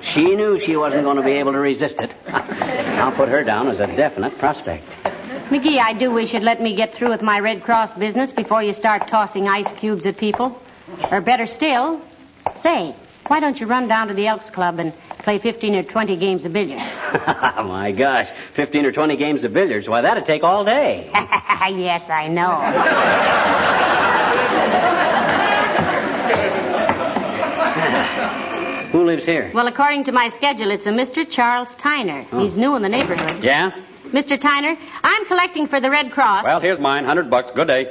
She knew she wasn't going to be able to resist it. I'll put her down as a definite prospect. McGee, I do wish you'd let me get through with my Red Cross business before you start tossing ice cubes at people. Or better still, say, why don't you run down to the Elks Club and play 15 or 20 games of billiards? My gosh, 15 or 20 games of billiards. Why, that'd take all day. Yes, I know. Who lives here? Well, according to my schedule, it's a Mr. Charles Tyner. Oh. He's new in the neighborhood. Yeah? Mr. Tyner, I'm collecting for the Red Cross. Well, here's mine, $100. Good day.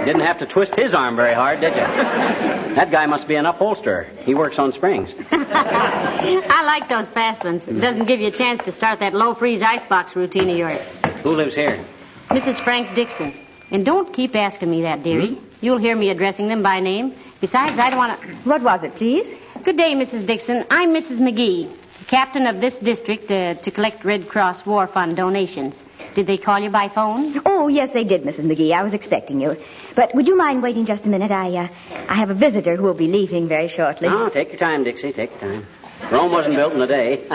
Didn't have to twist his arm very hard, did you? That guy must be an upholsterer. He works on springs. I like those fast ones. It doesn't give you a chance to start that low-freeze icebox routine of yours. Who lives here? Mrs. Frank Dixon. And don't keep asking me that, dearie. You'll hear me addressing them by name. Besides, I don't want to... What was it, please? Good day, Mrs. Dixon. I'm Mrs. McGee, captain of this district to collect Red Cross War Fund donations. Did they call you by phone? Oh, yes, they did, Mrs. McGee. I was expecting you. But would you mind waiting just a minute? I have a visitor who will be leaving very shortly. Oh, take your time, Dixie. Take your time. Rome wasn't built in a day.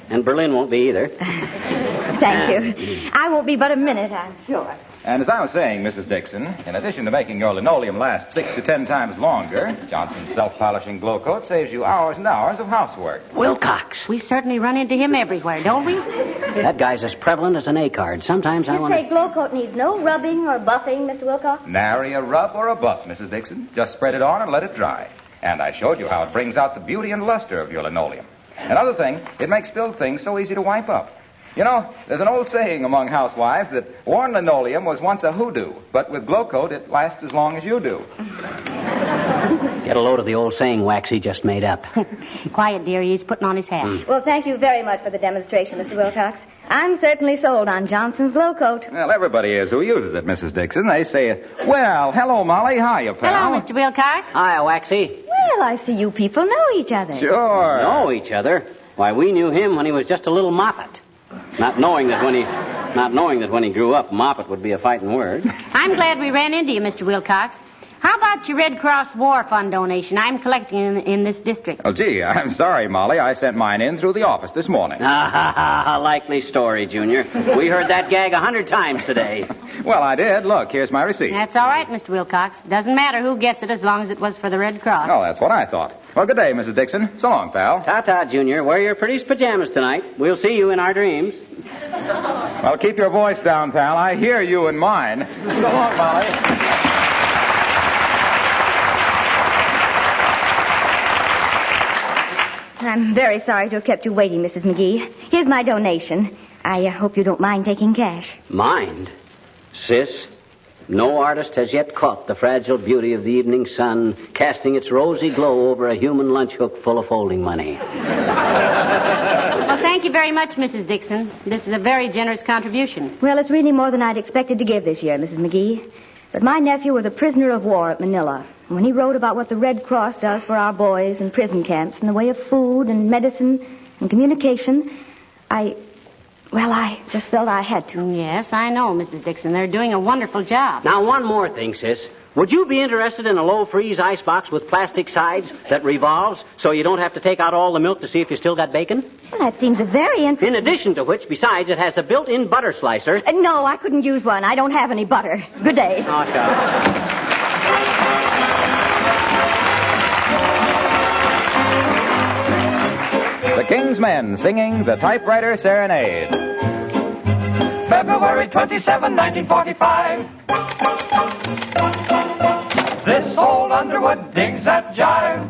And Berlin won't be either. Thank you. I won't be but a minute, I'm sure. And as I was saying, Mrs. Dixon, in addition to making your linoleum last 6 to 10 times longer, Johnson's self-polishing glow coat saves you hours and hours of housework. Wilcox. We certainly run into him everywhere, don't we? That guy's as prevalent as an A card. Sometimes I You want say glow coat needs no rubbing or buffing, Mr. Wilcox? Nary a rub or a buff, Mrs. Dixon. Just spread it on and let it dry. And I showed you how it brings out the beauty and luster of your linoleum. Another thing, it makes spilled things so easy to wipe up. You know, there's an old saying among housewives that worn linoleum was once a hoodoo, but with glow coat it lasts as long as you do. Get a load of the old saying Waxy just made up. Quiet, dearie. He's putting on his hat. Well, thank you very much for the demonstration, Mr. Wilcox. I'm certainly sold on Johnson's glow coat. Well, everybody is who uses it, Mrs. Dixon. They say, well, hello, Molly. Hiya, pal. Hello, Mr. Wilcox. Hi, Waxy. Well, I see you people know each other. Sure. Know each other? Why, we knew him when he was just a little moppet. Not knowing that when he grew up, Moppet would be a fighting word. I'm glad we ran into you, Mr. Wilcox. How about your Red Cross War Fund donation? I'm collecting in this district. Oh, gee, I'm sorry, Molly. I sent mine in through the office this morning. Likely story, Junior. We heard that gag 100 times today. Well, I did. Look, here's my receipt. That's all right, Mr. Wilcox. Doesn't matter who gets it as long as it was for the Red Cross. Oh, that's what I thought. Well, good day, Mrs. Dixon. So long, pal. Ta-ta, Junior. Wear your prettiest pajamas tonight. We'll see you in our dreams. Well, keep your voice down, pal. I hear you in mine. So long, Molly. I'm very sorry to have kept you waiting, Mrs. McGee. Here's my donation. I hope you don't mind taking cash. Mind? Sis, no artist has yet caught the fragile beauty of the evening sun casting its rosy glow over a human lunch hook full of folding money. Well, thank you very much, Mrs. Dixon. This is a very generous contribution. Well, it's really more than I'd expected to give this year, Mrs. McGee. But my nephew was a prisoner of war at Manila. And when he wrote about what the Red Cross does for our boys in prison camps in the way of food and medicine and communication, I just felt I had to. Yes, I know, Mrs. Dixon. They're doing a wonderful job. Now, one more thing, sis. Would you be interested in a low-freeze icebox with plastic sides that revolves so you don't have to take out all the milk to see if you still got bacon? Well, that seems a very interesting... In addition to which, besides, it has a built-in butter slicer. No, I couldn't use one. I don't have any butter. Good day. Oh, sure. The King's Men singing the Typewriter Serenade. February 27, 1945. This old Underwood digs that jive.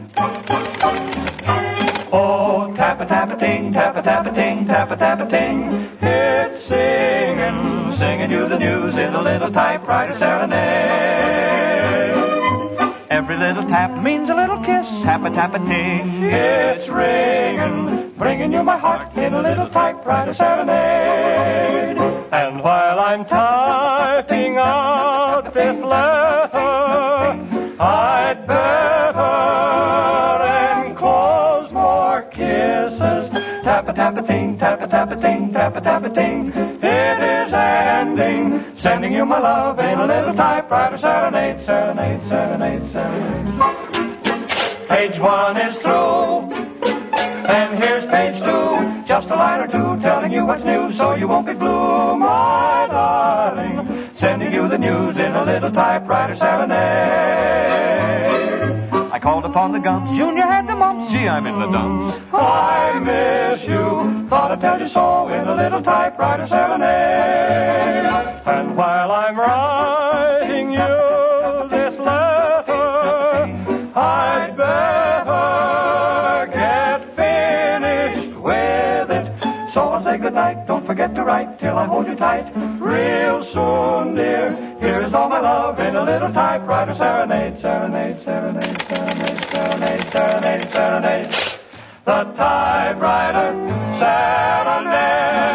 Oh, tappa-tappa-ting, tappa-tappa-ting, tappa-tappa-ting. It's singing, singing you the news in a little typewriter serenade. Every little tap means a little kiss, tappa-tappa-ting. It's ringing, bringing you my heart in a little typewriter serenade. And while I'm typing out this letter, I'd better enclose more kisses. Tappa-tappa-ting, tappa-tappa-ting, tappa-tappa-ting. It is ending, sending you my love in a little typewriter serenade, serenade, serenade, serenade. Page 1 is through, and here's page 2. Just a line or two telling you what's new so you won't be blue, my darling. Sending you the news in a little typewriter serenade. I called upon the Gumps. Junior had the mumps. Gee, I'm in the dumps. I miss you. Thought I'd tell you so in a little typewriter serenade. And while I'm writing you this letter, I'd better get finished with it. So I'll say goodnight. Don't forget to write till I hold you tight. Real soon, dear. Here's all my love in a little typewriter serenade, serenade, serenade, serenade, serenade, serenade, serenade. The typewriter serenade.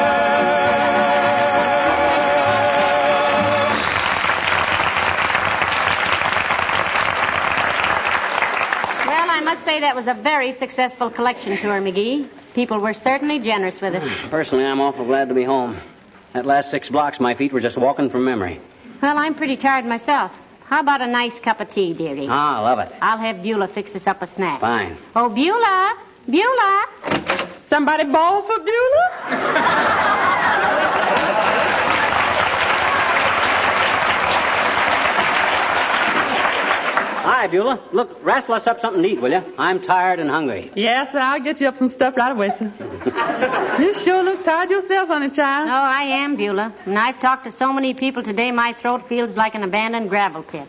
Well, I must say that was a very successful collection tour, McGee. People were certainly generous with us. Personally, I'm awful glad to be home. That last 6 blocks, my feet were just walking from memory. Well, I'm pretty tired myself. How about a nice cup of tea, dearie? Ah, I love it. I'll have Beulah fix us up a snack. Fine. Oh, Beulah! Beulah! Somebody bawl for Beulah? Hi, Beulah. Look, wrestle us up something to eat, will you? I'm tired and hungry. Yes, sir. I'll get you up some stuff right away, sir. You sure look tired yourself, honey child. Oh, I am, Beulah. And I've talked to so many people today, my throat feels like an abandoned gravel pit.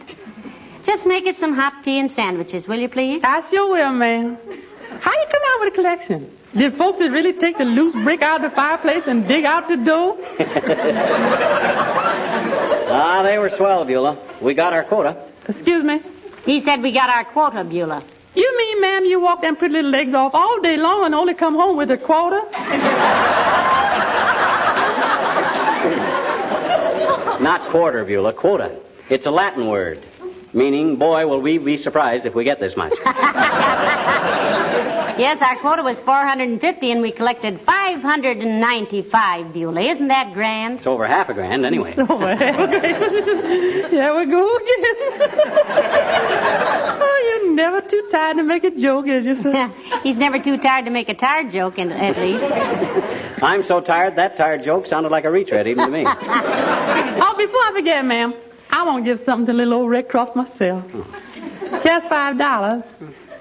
Just make us some hot tea and sandwiches, will you, please? I sure will, ma'am. How you come out with a collection? Did folks that really take the loose brick out of the fireplace and dig out the door? Ah, they were swell, Beulah. We got our quota. Excuse me? He said we got our quota, Beulah. You mean, ma'am, you walk them pretty little legs off all day long and only come home with a quota? Not quarter, Beulah, quota. It's a Latin word, meaning, boy, will we be surprised if we get this much. Yes, our quota was 450, and we collected 595, Beulah. Isn't that grand? It's over half a grand, anyway. Over half a grand. Yeah, we go again. Oh, you're never too tired to make a joke, is you, sir? He's never too tired to make a tired joke, at least. I'm so tired, that tired joke sounded like a retread even to me. Oh, before I forget, ma'am, I want to give something to little old Red Cross myself. Just $5.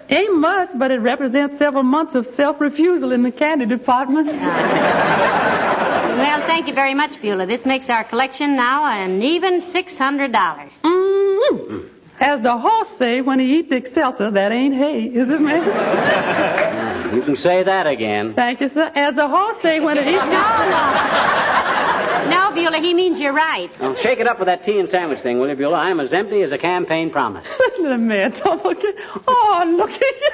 Ain't much, but it represents several months of self-refusal in the candy department. Well, thank you very much, Beulah. This makes our collection now an even $600. Mm-hmm. As the horse say when he eat the Excelsior, that ain't hay, is it, ma'am? You can say that again. Thank you, sir. As the horse say when it eats... No, Beulah, he means you're right. Well, shake it up with that tea and sandwich thing, will you, Beulah? I'm as empty as a campaign promise. Listen to the man, Tom. Oh, look at you.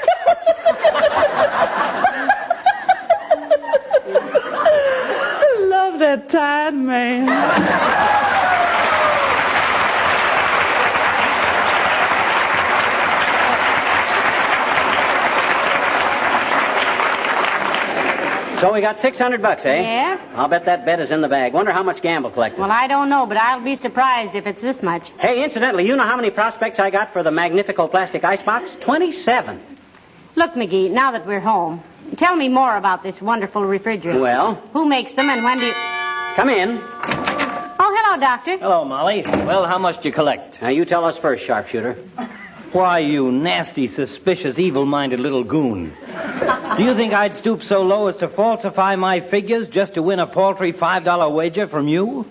Love that tired man. So we got $600, eh? Yeah. I'll bet that bet is in the bag. Wonder how much Gamble collected. Well, I don't know, but I'll be surprised if it's this much. Hey, incidentally, you know how many prospects I got for the Magnifico plastic icebox? 27. Look, McGee, now that we're home, tell me more about this wonderful refrigerator. Well? Who makes them and when do you... Come in. Oh, hello, Doctor. Hello, Molly. Well, how much do you collect? Now, you tell us first, sharpshooter. Why, you nasty, suspicious, evil-minded little goon. Do you think I'd stoop so low as to falsify my figures just to win a paltry $5 wager from you?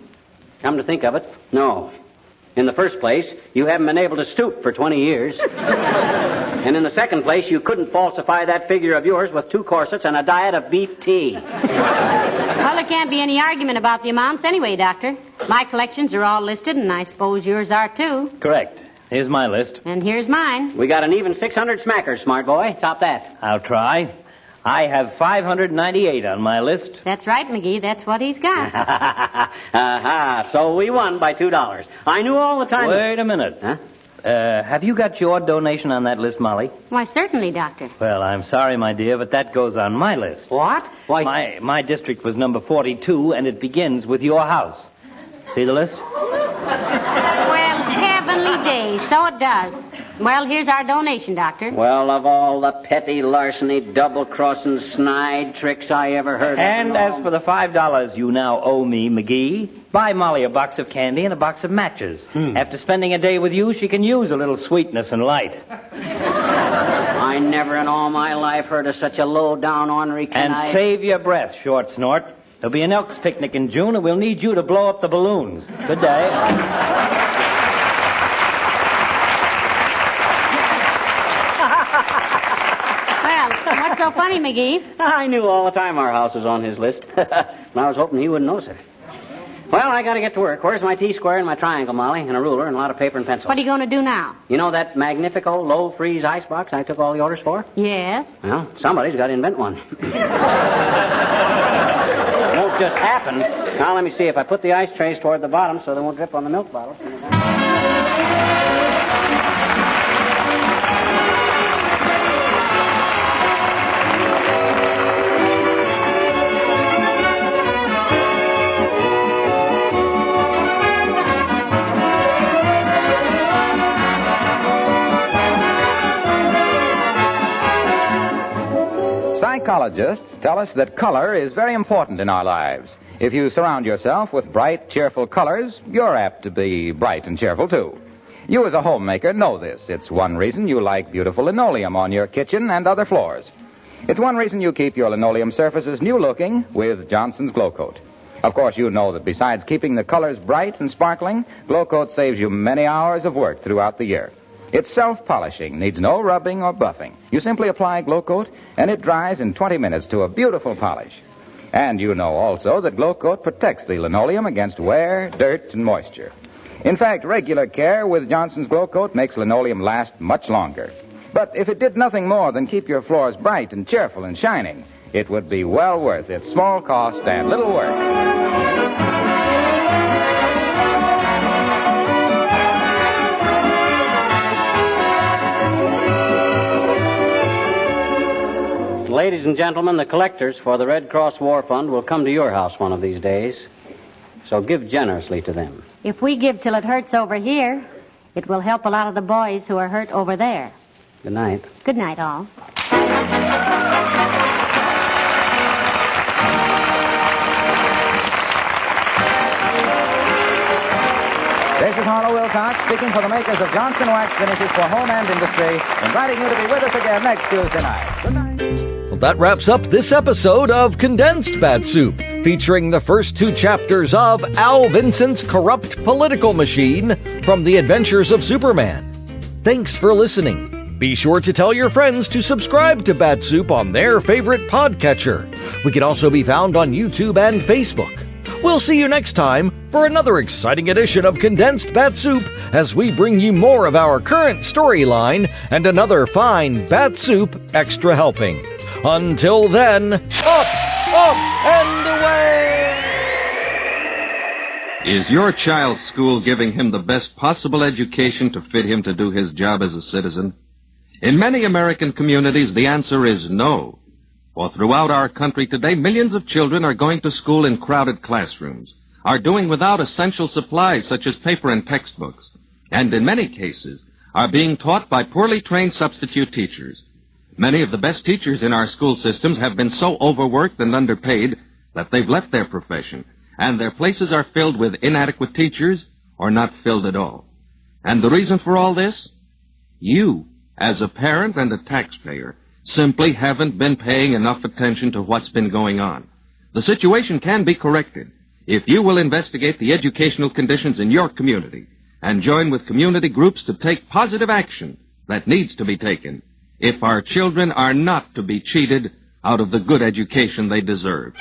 Come to think of it, no. In the first place, you haven't been able to stoop for 20 years. And in the second place, you couldn't falsify that figure of yours with 2 corsets and a diet of beef tea. Well, there can't be any argument about the amounts anyway, Doctor. My collections are all listed, and I suppose yours are, too. Correct. Here's my list. And here's mine. We got an even 600 smackers, smart boy. Top that. I'll try. I have 598 on my list. That's right, McGee. That's what he's got. Aha. So we won by $2. I knew all the time... Wait a minute. Huh? Have you got your donation on that list, Molly? Why, certainly, Doctor. Well, I'm sorry, my dear, but that goes on my list. What? Why? My district was number 42, and it begins with your house. See the list? Well, heavenly days, so it does. Well, here's our donation, Doctor. Well, of all the petty larceny, double-crossing, snide tricks I ever heard of... And as for the $5 you now owe me, McGee, buy Molly a box of candy and a box of matches. After spending a day with you, she can use a little sweetness and light. I never in all my life heard of such a low-down ornery Save your breath, short snort. There'll be an Elks picnic in June, and we'll need you to blow up the balloons. Good day. What's so funny, McGee? I knew all the time our house was on his list. And I was hoping he wouldn't notice it. Well, I got to get to work. Where's my T-square and my triangle, Molly, and a ruler and a lot of paper and pencil? What are you going to do now? You know that Magnifico low-freeze icebox I took all the orders for? Yes. Well, somebody's got to invent one. It won't just happen. Now, let me see. If I put the ice trays toward the bottom so they won't drip on the milk bottles... Psychologists tell us that color is very important in our lives. If you surround yourself with bright, cheerful colors, you're apt to be bright and cheerful, too. You as a homemaker know this. It's one reason you like beautiful linoleum on your kitchen and other floors. It's one reason you keep your linoleum surfaces new-looking with Johnson's Glow Coat. Of course, you know that besides keeping the colors bright and sparkling, Glow Coat saves you many hours of work throughout the year. It's self-polishing, needs no rubbing or buffing. You simply apply Glow Coat, and it dries in 20 minutes to a beautiful polish. And you know also that Glow Coat protects the linoleum against wear, dirt, and moisture. In fact, regular care with Johnson's Glow Coat makes linoleum last much longer. But if it did nothing more than keep your floors bright and cheerful and shining, it would be well worth its small cost and little work. ladies and gentlemen, the collectors for the Red Cross War Fund will come to your house one of these days. So give generously to them. If we give till it hurts over here, it will help a lot of the boys who are hurt over there. Good night. Good night, all. This is Harlow Wilcox speaking for the makers of Johnson Wax Finishes for Home and Industry, inviting you to be with us again next Tuesday night. Good night. Well, that wraps up this episode of Condensed Bat-Supe, featuring the first 2 chapters of Al Vincent's corrupt political machine from The Adventures of Superman. Thanks for listening. Be sure to tell your friends to subscribe to Bat-Supe on their favorite podcatcher. We can also be found on YouTube and Facebook. We'll see you next time for another exciting edition of Condensed Bat-Supe as we bring you more of our current storyline and another fine Bat-Supe extra helping. Until then, up, and away! Is your child's school giving him the best possible education to fit him to do his job as a citizen? In many American communities, the answer is no. For throughout our country today, millions of children are going to school in crowded classrooms, are doing without essential supplies such as paper and textbooks, and in many cases are being taught by poorly trained substitute teachers. Many of the best teachers in our school systems have been so overworked and underpaid that they've left their profession, and their places are filled with inadequate teachers or not filled at all. And the reason for all this? You, as a parent and a taxpayer, simply haven't been paying enough attention to what's been going on. The situation can be corrected if you will investigate the educational conditions in your community and join with community groups to take positive action that needs to be taken if our children are not to be cheated out of the good education they deserve.